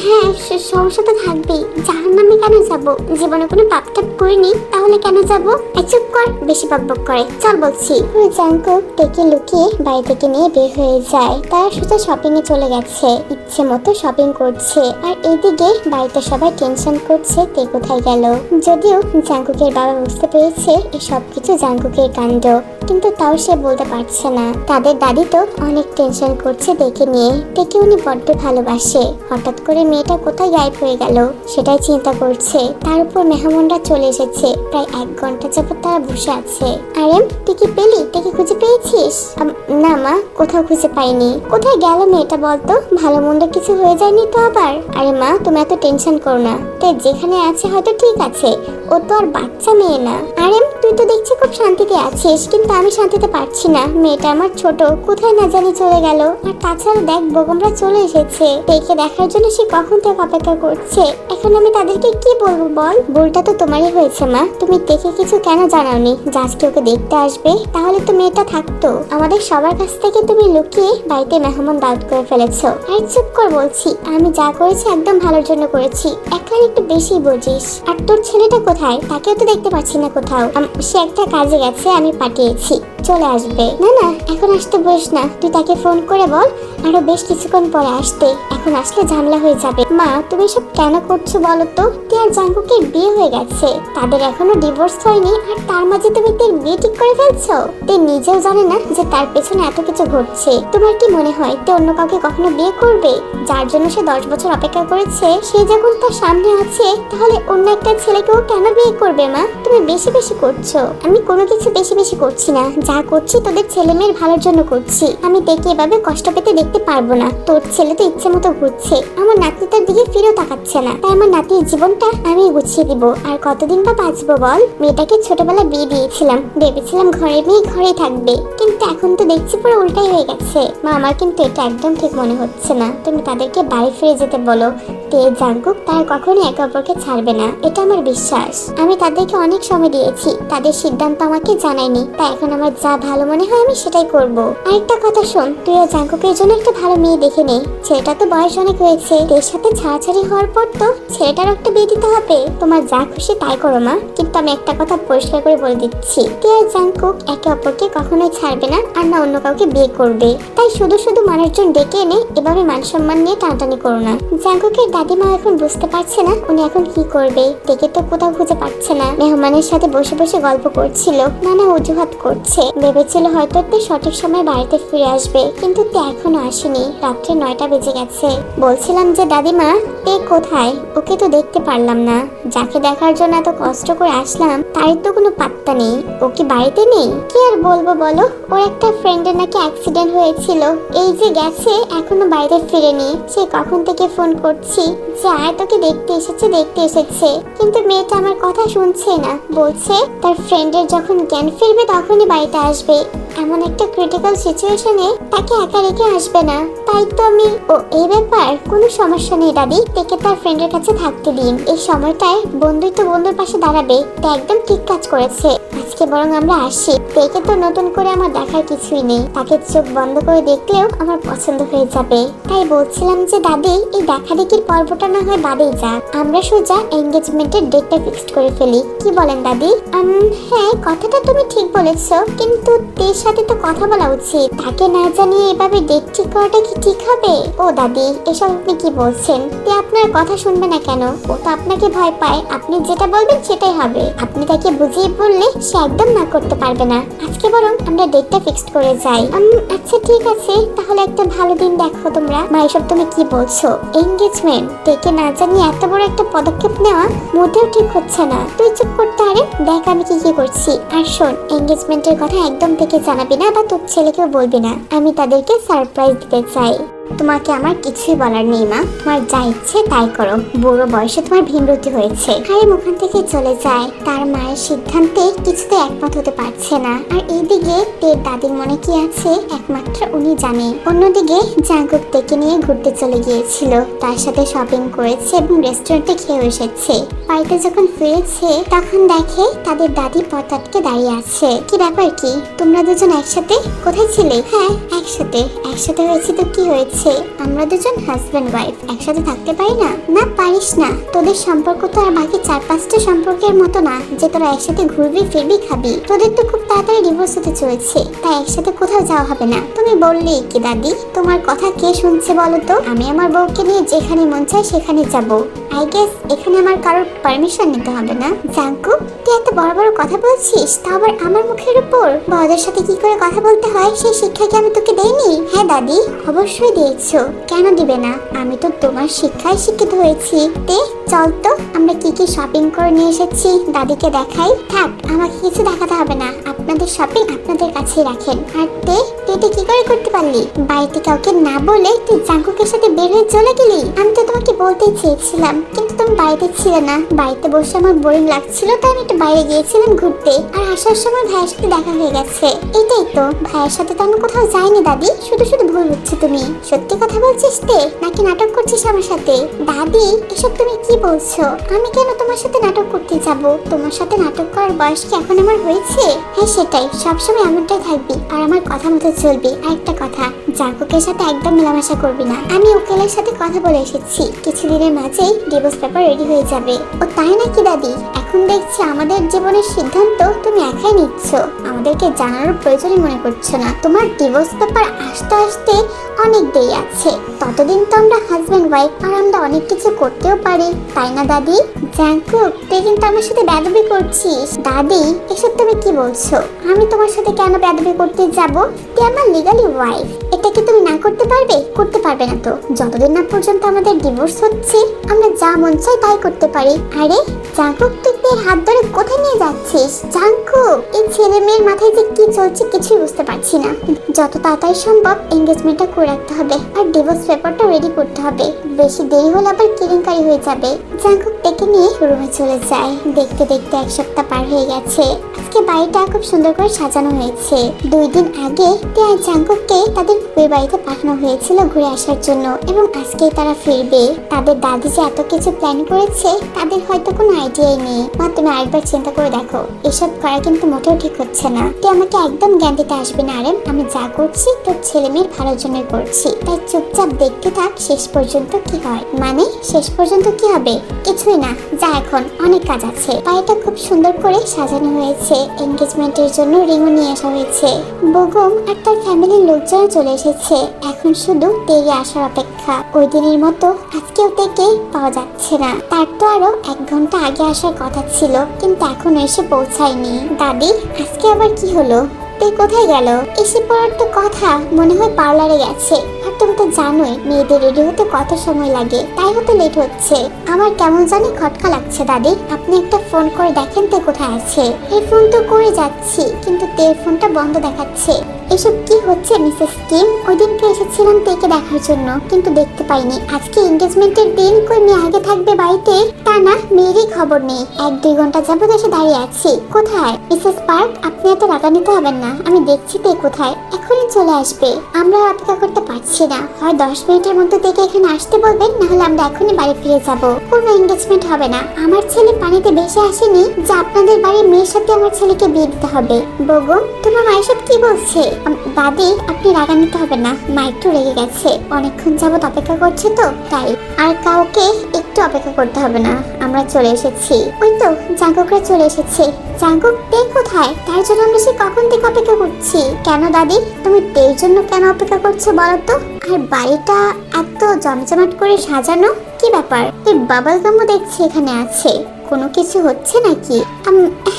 হ্যাঁ, সমস্যা তো থাকবেই। জাহান্নামে কেন যাব? জীবনে কোনো পাপ টাপ করিনি, তাহলে কেন যাব? চুপ কর, বেশি বকবক করে। চল বলছি। জাঙ্কুক টেকে লুকিয়ে বাড়ি থেকে নিয়ে বের হয়ে যায়। তারা সোজা শপিং এ চলে গেছে, ইচ্ছে মতো শপিং করছে। আর এইদিকে বাড়িতে সবাই টেনশন করছে তে কোথায় গেল। যদিও জাঙ্কুকের বাবা বুঝতে পেরেছে এই সবকিছু জাঙ্কুকের কাণ্ড, কিন্তু তাও সে বলতে পারছে না। তাদের দাদি তো অনেক টেনশন করছে দেখে নিয়ে। তেকে উনি বড্ড ভালোবাসে, হঠাৎ করে মেয়েটা কোথায় গায়েব হয়ে গেল সেটাই চিন্তা করছে। তার উপর মেহমানরা চলে এসেছে, প্রায় 1 ঘন্টা যাবত তারা বসে আছে। আরে তুই কি পেলি? তেকে খুঁজে পেয়েছিস? না মা, কোথাও খুঁজে পাইনি। কোথায় গেল মেয়েটা বলতো? ভালো মন্দ কিছু হয়ে যায়নি তো আবার? আরে মা, তুমি এত টেনশন করো না, তে যেখানে আছে হয়তো ঠিক আছে, ও তো আর বাচ্চা মেয়ে না। আরে তুই তো দেখছি খুব শান্তিতে আছিস, কিন্তু আমি শান্তিতে পারছি না। মেয়েটা আমার ছোট, কোথায় না জানি চলে গেল। আর তাছাড়া দেখ, বগমরা চলে এসেছে, তেকে দেখার জন্য সে কখন থেকে অপেক্ষা করছে। এখন আমি তাদেরকে কি বলবো বল? ভুলটা তো তোমারই হয়েছে মা, তুমি তেকে কিছু কেন জানাওনি যে আজকে ওকে দেখতে আসবে? তাহলে তো মেয়েটা থাকতো। আমাদের সবার কাছ থেকে তুমি লুকিয়ে বাড়িতে মেহমান দাওয়াত করে ফেলেছো। আর চুপ কর বলছি, আমি যা করেছি একদম ভালোর জন্য করেছি, একবার একটু বেশি বুঝিস। আর তোর ছেলেটা কোথায়? তাকেও তো দেখতে পাচ্ছি না কোথাও। সে একটা কাজে গেছে, আমি পাঠিয়েছি। চলে আসবে। না না, এখন আসতে বলিস না, তুই তাকে ফোন করে বল আরো বেশ কিছুক্ষণ পরে আসতে। এখন আসলে ঝামেলা হয়ে যাবে। মা, তুমি সব কেন করছো বলো তো? তে আর জাঙ্কুকের বিয়ে হয়ে গেছে, তাদের এখনো ডিভোর্স হয়নি, আর তার মাঝে তুমি তের বিয়ে ঠিক করে ফেলছো। তে নিজেও জানে না যে তার পেছনে এত কিছু ঘটছে। তোমার কি মনে হয় তে অন্য কাউকে কখনো বিয়ে করবে? যার জন্য সে 10 বছর অপেক্ষা করেছে, সে যখন তার সামনে আছে, তাহলে অন্য একটা ছেলেকেও কেন বিয়ে করবে? মা, তুমি বেশি বেশি করছো। আমি কোনো কিছু বেশি বেশি করছি না, যা করছি তোদের ছেলে মেয়ের ভালোর জন্য করছি। আমি দেখে এভাবে কষ্ট পেতে দেখতে পারবো না। তোর ছেলে তো ইচ্ছে মতো ঘুরছে, আমার নাতি তার দিকে ফিরেও তাকাচ্ছে না, তাই আমার নাতির জীবনটা আমি গুছিয়ে দিব। আর কতদিন বা বাঁচবো বল? মেয়েটাকে ছোটবেলা বিয়ে দিয়েছিলাম, ভেবেছিলাম ঘরের মেয়ে ঘরেই থাকবে, কিন্তু এখন তো দেখছি পুরো উল্টাই হয়ে গেছে। মা, আমার কিন্তু এটা একদম ঠিক মনে হচ্ছে না। তুমি তাদেরকে বাড়ি ফিরে যেতে বলো। তে জাঙ্কুক তার কখনোই একে অপরকে ছাড়বে না, এটা আমার বিশ্বাস। আমি তাদেরকে অনেক সময় দিয়েছি, তাদের সিদ্ধান্ত আমাকে জানায়নি, তাই এখন আমার যা ভালো মনে হয় আমি সেটাই করব। আরেকটা কথা শোন, তুই আর জাঙ্কুকের জন্য একটা ভালো মেয়ে দেখে নে। ছেলেটা তো বয়স অনেক হয়েছে, এর সাথে ছাড়াছাড়ি হওয়ার পর তো ছেলেটারও একটা বিয়ে দিতে হবে। তোমার যা খুশি তাই করো মা, কিন্তু আমি একটা কথা পরিষ্কার করে বলে দিচ্ছি, তুই আর জাঙ্কুক একে অপরকে কখনোই ছাড়বে না, আর না অন্য কাউকে বিয়ে করবে। তাই শুধু শুধু মানুষজন ডেকে এনে এভাবে মান সম্মান নিয়ে টানাটানি করো না। জাঙ্কুকের দাদিমা এখন বুঝতে পারছে না উনি এখন কি করবে। দেখে তো কোথাও খুঁজে পাচ্ছে না। মেহমানের সাথে বসে বসে গল্প করছিল, নানা অজুহাত করছে। ভেবেছিল হয়তো তে সঠিক সময় বাড়িতে ফিরে আসবে, কিন্তু তে এখনো আসেনি। রাত্রে 9টা বেজে গেছে। বলছিলাম যে দাদিমা, তে কোথায়? ওকে তো দেখতে পারলাম না। যাকে দেখার জন্য এত কষ্ট করে আসলাম তার তো কোনো পাত্তা নেই। ও কি বাড়িতে নেই? কি আর বলবো বলো, ওর একটা ফ্রেন্ডের নাকি অ্যাক্সিডেন্ট হয়েছিল, এই যে গেছে, এখনো বাড়িতে ফিরেনি। সে কখন থেকে ফোন করছি যে আয় তোকে দেখতে এসেছে দেখতে এসেছে, কিন্তু মেয়েটা আমার কথা শুনছে না। বলছে তার ফ্রেন্ডের যখন জ্ঞান ফিরবে তখনই বাড়িতে আসবে। এমন একটা ক্রিটিক্যাল সিচুয়েশনে তাকে একা রেখে আসবে না। তাই তো আমি এই ব্যাপার কোনো সমস্যা নেই দাদি, তেকে তার ফ্রেন্ডের কাছে থাকতে দিন। এই সময়টায় বন্ধুই তো বন্ধুর পাশে দাঁড়াবে। তা একদম ঠিক কাজ করেছে। আজকে বরং আমরা আসি। তেকে তো নতুন করে আমার দেখার কিছুই নেই, তাকে চোখ বন্ধ করে দেখলেও আমার পছন্দ হয়ে যাবে। তাই বলছিলাম যে দাদি, এই দেখাদেখির পর্বটা না হয় বাদেই যাক, আমরা সোজা এঙ্গেজমেন্টের ডেটটা ফিক্সড করে ফেলি। কি বলেন দাদি? হ্যাঁ, কথাটা তুমি ঠিক বলেছো, কিন্তু তের সাথে তো কথা বলা উচিত। তাকে না জানিয়ে এভাবে ডেট ঠিক করাটা কি ঠিক হবে? ও দাদি, এসব আপনি কি বলছেন? তে আপনার কথা শুনবে না কেন? ও তো আপনাকে ভয় পায়, আপনি যেটা বলবেন সেটাই হবে। আপনি তাকে বুঝিয়ে বললে সে একদম না করতে পারবে না। আজকে বরং আমরা ডেটটা ফিক্সড করে যাই। আচ্ছা ঠিক আছে, তাহলে একটা ভালো দিন দেখো তোমরা। মা, এসব তুমি কি বলছো? এঙ্গেজমেন্ট তেকে না জানিয়ে এত বড় একটা পদক্ষেপ নেওয়া মোটেও ঠিক হচ্ছে না। তুই চুপ করতে, আরে দেখ আমি কি কি করছি। আর শোন, এঙ্গেজমেন্টের কথা একদম থেকে জানাবি না বা তোর ছেলেকেও বলবি না। আমি তাদেরকে সারপ্রাইজ দিতে চাই। তোমাকে আমার কিছুই বলার নেই মা, তোমার যা ইচ্ছে তাই করো। বুড়ো বয়সে তোমার ভীমরতি হয়েছে। হারিম ওখান থেকে চলে যায়। তার মায়ের সিদ্ধান্তে কিছুতে একমত হতে পারছে না। আর এইদিকে তের দাদির মনে কি আছে একমাত্র উনি জানে। অন্যদিকে জাঙ্কুক তেকে নিয়ে ঘুরতে চলে গিয়েছিল, তার সাথে শপিং করেছে এবং রেস্টুরেন্টে খেয়ে এসেছে। বাড়িতে যখন ফিরেছে তখন দেখে তাদের দাদি পথ আটকে দাঁড়িয়ে আছে। কি ব্যাপার, কি তোমরা দুজন একসাথে? কোথায় ছিলে? হ্যাঁ একসাথে হয়েছে তো কি হয়েছে? আমরা দুজন হাজবেন্ড ওয়াইফ, একসাথে থাকতে পারি না? না পারিস না, তোদের সম্পর্ক তো আর বাকি 4-5টা সম্পর্কের মতো না যে তোরা একসাথে ঘুরবি ফিরবি খাবি। তোদের তো খুব তাড়াতাড়ি ডিভোর্স হতে চলেছে, তাই একসাথে কোথাও যাওয়া হবে না। তুমি বললে কি দাদি? তোমার কথা কে শুনছে বলো তো? আমি আমার বউকে নিয়ে যেখানে মন চায় সেখানে যাব। আই গেস এখানে আমার কারোর পারমিশন নিতে হবে না। জাঙ্কু, তুই এত বড় বড় কথা বলছিস, তা আবার আমার মুখের উপর। বড়দের সাথে কি করে কথা বলতে হয় সেই শিক্ষা কি আমি তোকে দেইনি? হ্যাঁ দাদি, অবশ্যই দিয়েছো, কেন দিবে না? আমি তো তোমার শিক্ষায় শিক্ষিত হয়েছি। তে চল তো, আমরা কি কি শপিং করে নিয়ে এসেছি দাদিকে দেখাই। থাক, আমাকে কিছু দেখাতে হবে না, আপনাদের শপিং আপনাদের কাছেই রাখেন। আর তুই কি করে করতে পারলি? বাড়িতে কাউকে না বলে তুই জাঙ্কুকের সাথে বের হয়ে চলে গেলি। আমি তো তোমাকে বলতেই চেয়েছিলাম, কিন্তু তুমি বাড়িতে ছিলে না। বাড়িতে বসে আমার বোরিং লাগছিল, তাই আমি একটু বাইরে গিয়েছিলাম ঘুরতে। আর আসার সময় ভাইয়ের সাথে দেখা হয়ে গেছে। এটাই তো, ভাইয়ের সাথে তো আমি কোথাও যাইনি দাদি। শুধু শুধু ভুল হচ্ছে। তুমি সত্যি কথা বলছিস তে, নাকি নাটক করছিস আমার সাথে? দাদি, এসব তুমি কি বলছো? আমি কেন তোমার সাথে নাটক করতে যাব? তোমার সাথে নাটক করার বয়স কি এখন আমার হয়েছে? হ্যাঁ সেটাই, সবসময় এমনটাই থাকবি আর আমার কথা মতো চলবি। আর একটা কথা, জাঙ্কুকের সাথে একদম মেলামেশা করবি না। আমি উকিলের সাথে কথা বলে এসেছি, কিছুদিনের মাঝেই ডিভোর্স পর রেডি হয়ে যাবে। ও তাই নাকি দাদি? এখন দেখছি আমাদের জীবনের সিদ্ধান্ত তুমি একাই নিচ্ছ, আমাদেরকে জানানোর প্রয়োজনই মনে করছো না। তোমার ডিভোর্স পেপার আসতে আসতে অনেক দেরি আছে, ততদিন তো আমরা হাজবেন্ড ওয়াইফ আর আমরা অনেক কিছু করতেও পারি, তাই না দাদি? জাঙ্কুক, তুই কিন্তু আমার সাথে বেয়াদবি করছিস। দাদি, এসব তুমি কি বলছো? আমি তোমার সাথে কেন বেয়াদবি করতে যাব? তুই আমার লিগালি ওয়াইফ, এটা কি তুমি না করতে পারবে? করতে পারবে না তো? যতদিন না পর্যন্ত আমাদের ডিভোর্স হচ্ছে আমরা যা মন চাই তাই করতে পারি। আরে জাঙ্কুক, তুই হাত ধরে কোথায় নিয়ে যাচ্ছিস? জাঙ্কুক, এই ছেলে মেয়ের মাথায় যে কি চলছে কিছুই বুঝতে পারছি না। যত তাড়াতাড়ি সম্ভব এঙ্গেজমেন্টটা করে রাখতে হবে আর ডিভোর্স পেপারটা রেডি করতে হবে, বেশি দেরি হলে আবার কেলেঙ্কারি হয়ে যাবে। জাঙ্কুক ডেকে নিয়ে রুমে চলে যায়। দেখতে দেখতে এক সপ্তাহ পার হয়ে গেছে। আজকে বাড়িটা খুব সুন্দর করে সাজানো হয়েছে। 2 দিন আগে টিয়া জাঙ্কুককে তাদের ফুফুর বাড়িতে পাঠানো হয়েছিল ঘুরে আসার জন্য, এবং আজকেই তারা ফিরবে। তাদের দাদি যে এত কিছু প্ল্যান করেছে তাদের হয়তো কোনো আইডিয়াই নেই। মা, তুমি আরেকবার চিন্তা করে দেখো, এসব করা কিন্তু মোটেও ঠিক হচ্ছে না। তুই আমাকে একদম জ্ঞান দিতে আসবি না আরেম, আমি যা করছি তোর ছেলে মেয়ের ভালোর জন্য করছি, তাই চুপচাপ দেখতে থাক শেষ পর্যন্ত কি হয়। মানে শেষ পর্যন্ত কি হবে? কিছুই না, যা, এখন অনেক কাজ আছে। বাড়িটা খুব সুন্দর করে সাজানো হয়েছে, এনগেজমেন্টের জন্য রিংও নিয়ে আসা হয়েছে। বেগম আর তার ফ্যামিলির লোকজন চলে এসেছে, এখন শুধু তেগে আসার অপেক্ষা। ওই দিনের মতো আজকেও তেকে পাওয়া যাচ্ছে না। তার তো আরো 1 ঘন্টা আগে আসার কথা ছিল, কিন্তু এখনো এসে পৌঁছায়নি। দাদি, আজকে আবার কি হলো? তুই কোথায় গেল? এসে পড়ার তো কথা, মনে হয় পার্লারে গেছে। আর তুমি তো জানোই মেয়েদের রেডি হতে কত সময় লাগে, তাই হয়তো লেট হচ্ছে। আমার কেমন জানি খটকা লাগছে দাদি, আপনি একটা ফোন করে দেখেন তে কোথায় আছে। এই ফোন তো করে যাচ্ছি, কিন্তু তের ফোনটা বন্ধ দেখাচ্ছে। এসব কি হচ্ছে মিসেস কিম? ওই দিনকে এসেছিলাম তেকে দেখার জন্য, কিন্তু দেখতে পাইনি। আজকে এনগেজমেন্টের দিন, কই মেয়ে আগে থাকবে বাড়িতে? তা না, মেয়েরই খবর নেই। 1-2 ঘন্টা যাবত এসে দাঁড়িয়ে আছি। কোথায়? মিসেস পার্ক, আপনি এত রাগান্বিত হবেন না, আমি দেখছি তে কোথায়, এখনই চলে আসবে। আমরা অপেক্ষা করতে পারছি না, হয় 10 মিনিটের মধ্যে থেকে এখানে আসতে বলবেন, না হলে আমরা এখনই বাড়ি ফিরে যাব। কোনো এনগেজমেন্ট হবে না। আমার ছেলে পানিতে ভেসে আসেনি যে আপনাদের বাড়ির মেয়ের সাথে আমার ছেলেকে বিয়ে দিতে হবে। বেগম, তোমার মা এসব কি বলছে? দাদি, আপনি রাগান্বিত হবেন না, মা একটু রেগে গেছে, অনেকক্ষণ যাবত অপেক্ষা করছে তো তাই। আর কাউকে একটু অপেক্ষা করতে হবে না, আমরা চলে এসেছি। ওই তো জাঙ্কুকরা চলে এসেছে। জাঙ্কুক, তে কোথায়? তার জন্য আমরা সে কখন থেকে অপেক্ষা করছি। কেন দাদি, তুমি তের জন্য কেন অপেক্ষা করছো বলো তো? আর বাড়িটা এত জমজমাট করে সাজানো, কি ব্যাপার? এই বাবল গামও দেখছি এখানে আছে, কোনো কিছু হচ্ছে নাকি?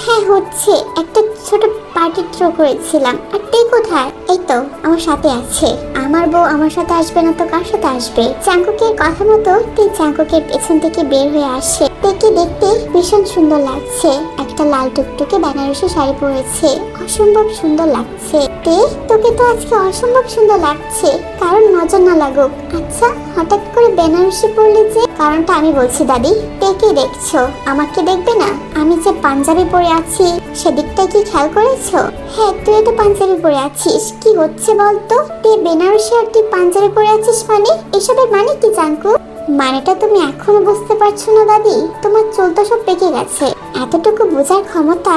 হ্যাঁ হচ্ছে, একটা ছোট পার্টি থ্রো করেছিলাম। আর তে কোথায়? এই তো আমার সাথে আছে। আমার বউ আমার সাথে আসবে না তো কার সাথে আসবে? জাঙ্কুকের কথা মতো তে জাঙ্কুকের পেছন থেকে বের হয়ে আসে। তেকে দেখতে ভীষণ সুন্দর লাগছে, একটা লাল টুকটুকে বেনারসি শাড়ি পরেছে, অসম্ভব সুন্দর লাগছে। তে, তোকে তো আজকে অসম্ভব সুন্দর লাগছে, কারণ নজর না লাগুক। আচ্ছা, হঠাৎ করে বেনারসি পরলে যে? কারণটা আমি বলছি দাদি। তেকে দেখছো, আমাকে দেখবে না? আমি যে পাঞ্জাবি পরে আছি সেদিকটা কি খেয়াল করেছো? হ্যাঁ, তুই তো পাঞ্জাবি পরে আছিস, কি হচ্ছে বলতো? তুই বেনারসি আর তুই পাঞ্জাবি পরে আছিস মানে? এসবের মানে কি জাঙ্কু? মানেটা তুমি এখনো বুঝতে পারছো না দাদি? তোমার চুল তো সব পেকে গেছে, এতটুকু বোঝার ক্ষমতা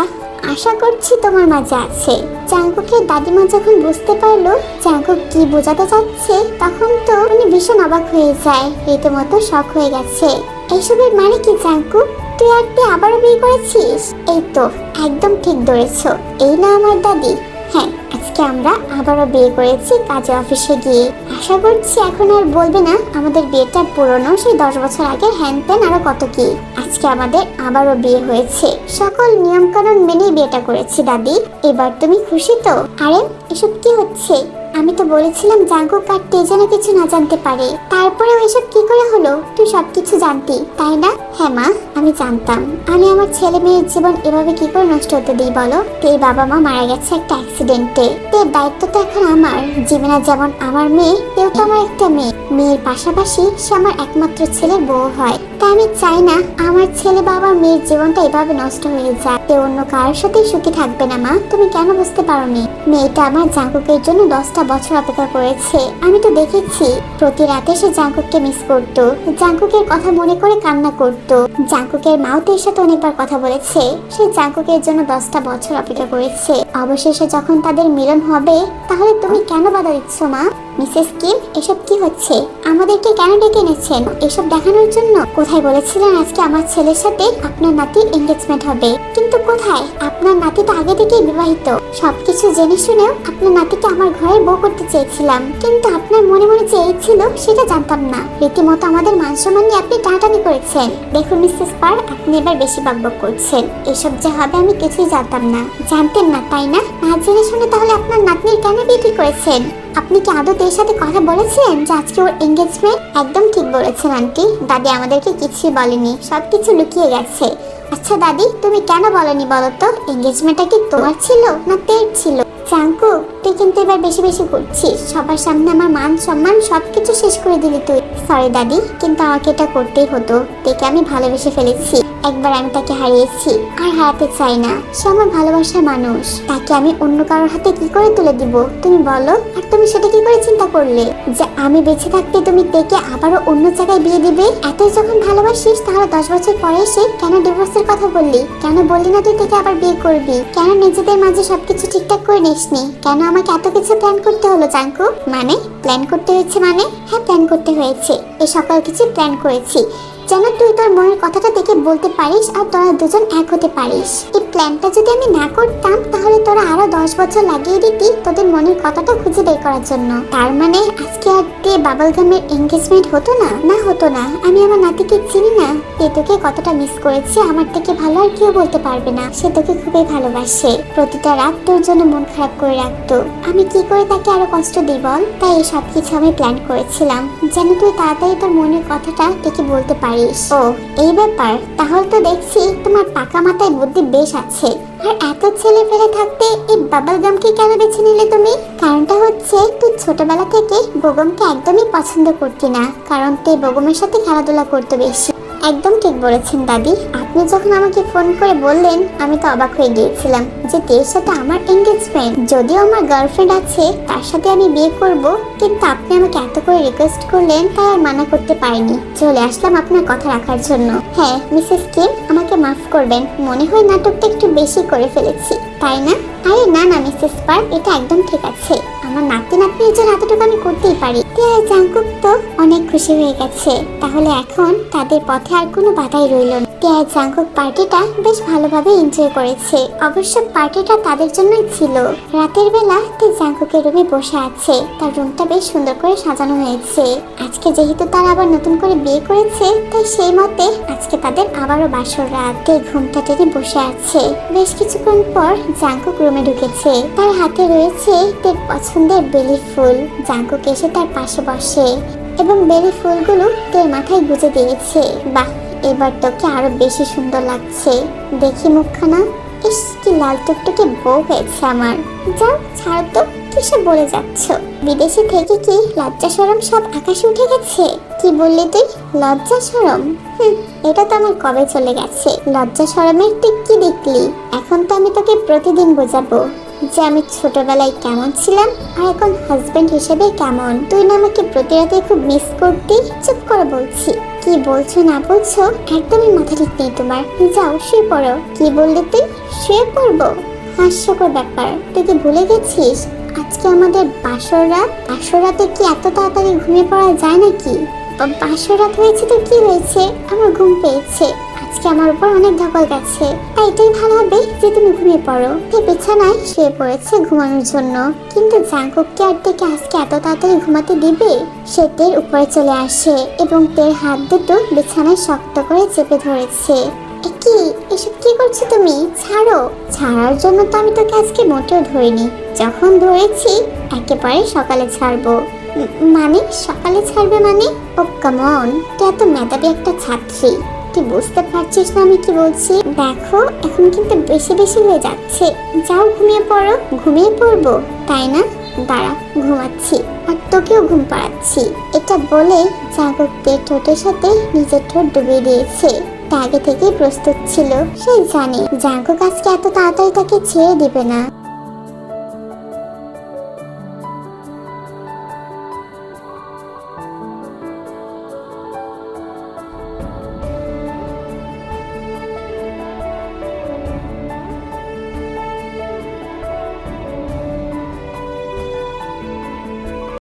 আশা করছি তোমার মাঝে আছে। জাঙ্কুকের দাদিমা যখন বুঝতে পারলো জাঙ্কুক কি বোঝাতে চাচ্ছে, তখন তো উনি ভীষণ অবাক হয়ে যায়, রীতিমতো শক হয়ে গেছে। এইসবের মানে কি জাঙ্কুক? তুই আর তুই আবারও বিয়ে করেছিস? এই তো একদম ঠিক ধরেছো, এই না আমার দাদি? হ্যাঁ, আজকে আমরা আবারও বিয়ে করেছি কাজে অফিসে গিয়ে। আশা করছি এখন আর বলবে না আমাদের বিয়েটা পুরনো সেই 10 বছর আগে হ্যান ত্যান আরো কত কি। আজকে আমাদের আবারও বিয়ে হয়েছে, সকল নিয়ম কানুন মেনে বিয়েটা করেছি দাদি। এবার তুমি খুশি তো? আরে এসব কি হচ্ছে? আমি তো বলেছিলাম জাঙ্কুক আর তে যেন কিছু না জানতে পারে, তারপরে ওইসব কি করে হলো? তুই সবকিছু জানতি তাই না? হ্যাঁ মা, আমি জানতাম। আমি আমার ছেলে মেয়ের জীবন এভাবে কি করে নষ্ট হতে দিই বলো? তের বাবা মা মারা গেছে একটা অ্যাক্সিডেন্টে, তের দায়িত্ব তো এখন আমার। জীবনা যেমন আমার মেয়ে, তেও তো আমার একটা মেয়ে। মেয়ের পাশাপাশি সে আমার একমাত্র ছেলের বউ হয়, তাই আমি চাই না আমার ছেলে বাবা মেয়ের জীবনটা এভাবে নষ্ট হয়ে যায়। তে অন্য কারোর সাথে সুখী থাকবে না মা, তুমি কেন বুঝতে পারোনি? মেয়েটা আমার জাঙ্কুকের জন্য 10টা বছর অপেক্ষা করেছে, আমি তো দেখেছি। প্রতি রাতে সে জাঙ্কুককে মিস করতো, জাঙ্কুকের কথা মনে করে কান্না করতো। জাঙ্কুকের মাও তো এর সাথে অনেকবার কথা বলেছে, সে জাঙ্কুকের জন্য 10টা বছর অপেক্ষা করেছে। অবশেষে যখন তাদের মিলন হবে, তাহলে তুমি কেন বাধা দিচ্ছ মা? মিসেস কিম, এসব কি হচ্ছে? আমাদেরকে কেন ডেকে এনেছেন? এসব দেখানোর জন্য? কোথায় বলেছিলেন আজকে আমার ছেলের সাথে আপনার নাতির এনগেজমেন্ট হবে? কিন্তু কোথায়? আপনার নাতি তো আগে থেকেই বিবাহিত। সবকিছু জেনে শুনেও আপনার নাতিকে আমার ঘরে বউ করতে চেয়েছিলাম, কিন্তু আপনার মনে মনে যে এই ছিল সেটা জানতাম না। রীতিমতো আমাদের মান সম্মান নিয়ে আপনি টানাটানি করেছেন। দেখুন মিসেস পার, আপনি এবার বেশি বকবক করছেন। এসব যে হবে আমি কিছুই জানতাম না। জানতেন না তাই না? না জেনে শুনে তাহলে আপনার নাতনির কেন বিয়ে ঠিক করেছেন? আপনি কি আদৌ এর সাথে কথা বলেছেন যে আজকে ওর এনগেজমেন্ট? একদম ঠিক বলেছেন আন্টি। দাদি আমাদেরকে কিছুই বলেনি, সবকিছু লুকিয়ে গেছে। আচ্ছা দাদি, তুমি কেন বলনি বলো তো? এনগেজমেন্টটা কি তোমার ছিল না তের ছিল? জাঙ্কুক, তুই কিন্তু এবার বেশি বেশি করছিস। সবার সামনে আমার মান সম্মান সবকিছু শেষ করে দিলি তুই। সরি দাদি, কিন্তু আমাকে এটা করতেই হতো। তেকে আমি ভালোবেসে ফেলেছি। একবার আমি তাকে হারিয়েছি, আর হারাতে চাই না। সে আমার ভালোবাসার মানুষ। তাকে আমি অন্য কারোর হাতে কি করে তুলে দিব তুমি বলো? আর তুমি সেটা কি করে চিন্তা করলে যে আমি বেঁচে থাকতে তুমি তেকে আবারও অন্য জায়গায় বিয়ে দিবে? এতই যখন ভালোবাসিস তাহলে 10 বছর পরে এসে কেন ডিভোর্সের কথা বললি? কেন বললি না তুই তেকে আবার বিয়ে করবি? কেন নিজেদের মাঝে সবকিছু ঠিকঠাক করে নিসনি? কেন আমাকে এত কিছু প্ল্যান করতে হলো জাঙ্কু? মানে প্ল্যান করতে হয়েছে মানে? হ্যাঁ, প্ল্যান করতে হয়েছে। এই সকাল কিছু প্ল্যান করেছি যেন তুই তোর মনের কথাটা দেখে বলতে পারিস আর তোরা দুজন এক হতে পারিস। এই প্ল্যানটা যদি আমি না করতাম তাহলে তোরা আরো 10 বছর লাগিয়ে দিতি তোদের মনের কথাটা খুঁজে বের করার জন্য। তার মানে আজকে আর বাবল গামের এনগেজমেন্ট হতো না? না হতো না। আমি আমার নাতিকে চিনি না? এ তোকে কতটা মিস করেছে আমার থেকে ভালো আর কেউ বলতে পারবে না। সে তোকে খুবই ভালোবাসে, প্রতিটা রাত তোর জন্য মন খারাপ করে রাখতো। আমি কি করে তাকে আরো কষ্ট দিই বল? তাই এই সবকিছু আমি প্ল্যান করেছিলাম যেন তুই তাড়াতাড়ি তোর মনের কথাটা দেখে বলতে পারিস। ও এই ব্যাপার, তাহলে তো দেখছি তোমার পাকা মাথায় বুদ্ধি বেশ আছে। আর এত ছেলে ফেলে থাকতে এই বাবল গামকে কেন বেছে নিলে তুমি? কারণটা হচ্ছে তুই ছোটবেলা থেকে বেগমকে একদমই পছন্দ করতি না, কারণ তুই বেগমের সাথে খেলাধুলা করতে বেশি। একদম ঠিক বলেছেন দাদি। আপনি যখন আমাকে ফোন করে বললেন আমি তো অবাক হয়ে গিয়েছিলাম যে তের সাথে আমার এনগেজমেন্ট। যদিও আমার গার্লফ্রেন্ড আছে, তার সাথে আমি বিয়ে করব, কিন্তু আপনি আমাকে এত করে রিকোয়েস্ট করলেন তাই আর মানা করতে পারিনি। চলে আসলাম আপনার কথা রাখার জন্য। হ্যাঁ মিসেস কিম, আমাকে মাফ করবেন। মনে হয় নাটকটা একটু বেশি করে ফেলেছি, তাই না? আরে না না মিসেস পার্ক, এটা একদম ঠিক আছে। আমার নাতি নাতনির জন্য এতটুকু আমি করতেই পারি। জাঙ্কুক তো অনেক খুশি হয়ে গেছে। তাহলে এখন তাদের পথে আর কোনো বাধাই রইল না। জাঙ্কুক পার্টিটা বেশ ভালোভাবে এনজয় করেছে। অবশ্য পার্টিটা তাদের জন্যই ছিল। রাতের বেলা জাঙ্কুকের রুমে বসে আছে। তার রুমটা বেশ সুন্দর করে সাজানো হয়েছে। আজকে যেহেতু তারা আবার নতুন করে বিয়ে করেছে, তাই সেই মতে আজকে তাদের আবারও বাসর রাত। ঘুমটা টেনে বসে আছে। বেশ কিছুক্ষণ পর জাঙ্কুক রুমে ঢুকেছে। তার হাতে রয়েছে তার পছন্দের বেলি ফুল। জাঙ্কুক এসে তার পাশে বসে এবং বেলি ফুলগুলো তার মাথায় গুজে দিয়েছে। বাহ, এবার তোকে আরো বেশি সুন্দর লাগছে। দেখি মুখখানা। ইস, কি লাল টুকটুকে বউ হয়েছে আমার। যাও ছাড়ো তো, কিসব বলে যাচ্ছ? বিদেশে থেকে কি লজ্জা শরম সব আকাশে উঠে গেছে? কি বললি তুই? লজ্জা শরম? এটা তো আমার কবে চলে গেছে। লজ্জা শরমের তুই কি দেখলি? এখন তো আমি তোকে প্রতিদিন বোঝাবো যে আমি ছোটবেলায় কেমন ছিলাম আর এখন হাজবেন্ড হিসেবে কেমন। তুই না আমাকে প্রতি রাতে খুব মিস করতি। চুপ করে বলছি। কি বলছো না বলছো একদমই মাথা ঠিক নেই তোমার। যাও শুয়ে পড়ো। কি বললি তুই? শুয়ে পড়বো? হাস্যকর ব্যাপার। তুই কি ভুলে গেছিস আজকে আমাদের বাসর রাত? বাসর রাতে কি এত তাড়াতাড়ি ঘুমিয়ে পড়া যায় নাকি? বাসর রাত হয়েছে তো কি হয়েছে? আমার ঘুম পেয়েছে। আজকে আমার উপর অনেক ধকল গেছে, তাই এটাই ভালো হবে যে তুমি ঘুমিয়ে পড়ো। বিছানায় শুয়ে পড়েছে ঘুমানোর জন্য। কিন্তু জাঙ্কুককে আর থেকে আজকে এত তাড়াতাড়ি ঘুমাতে দিবে? সে তের উপরে চলে আসে এবং তের হাত দুটো বিছানায় শক্ত করে চেপে ধরেছে। কি এসব কি করছো তুমি? ছাড়ো। ছাড়ার জন্য তো আমি তোকে আজকে মোটেও ধরিনি। যখন ধরেছি একেবারে সকালে ছাড়বো। মানে সকালে ছাড়বে মানে? ও কাম অন, তুই এত মেধাবী একটা ছাত্রী, তুই বুঝতে পারছিস না আমি কি বলছি? দেখো এখন কিন্তু বেশি বেশি হয়ে যাচ্ছে। যাও ঘুমিয়ে পড়ো। ঘুমিয়ে পড়বো তাই না? দাঁড়া, ঘুমাচ্ছি আর তোকেও ঘুম পাড়াচ্ছি। এটা বলে জাঙ্কুক তের ঠোঁটের সাথে নিজের ঠোঁট ডুবিয়ে দিয়েছে। আগে থেকেই প্রস্তুত ছিল। সে জানে জাঙ্কুক আজকে এত তাড়াতাড়ি তাকে ছেড়ে দিবে না।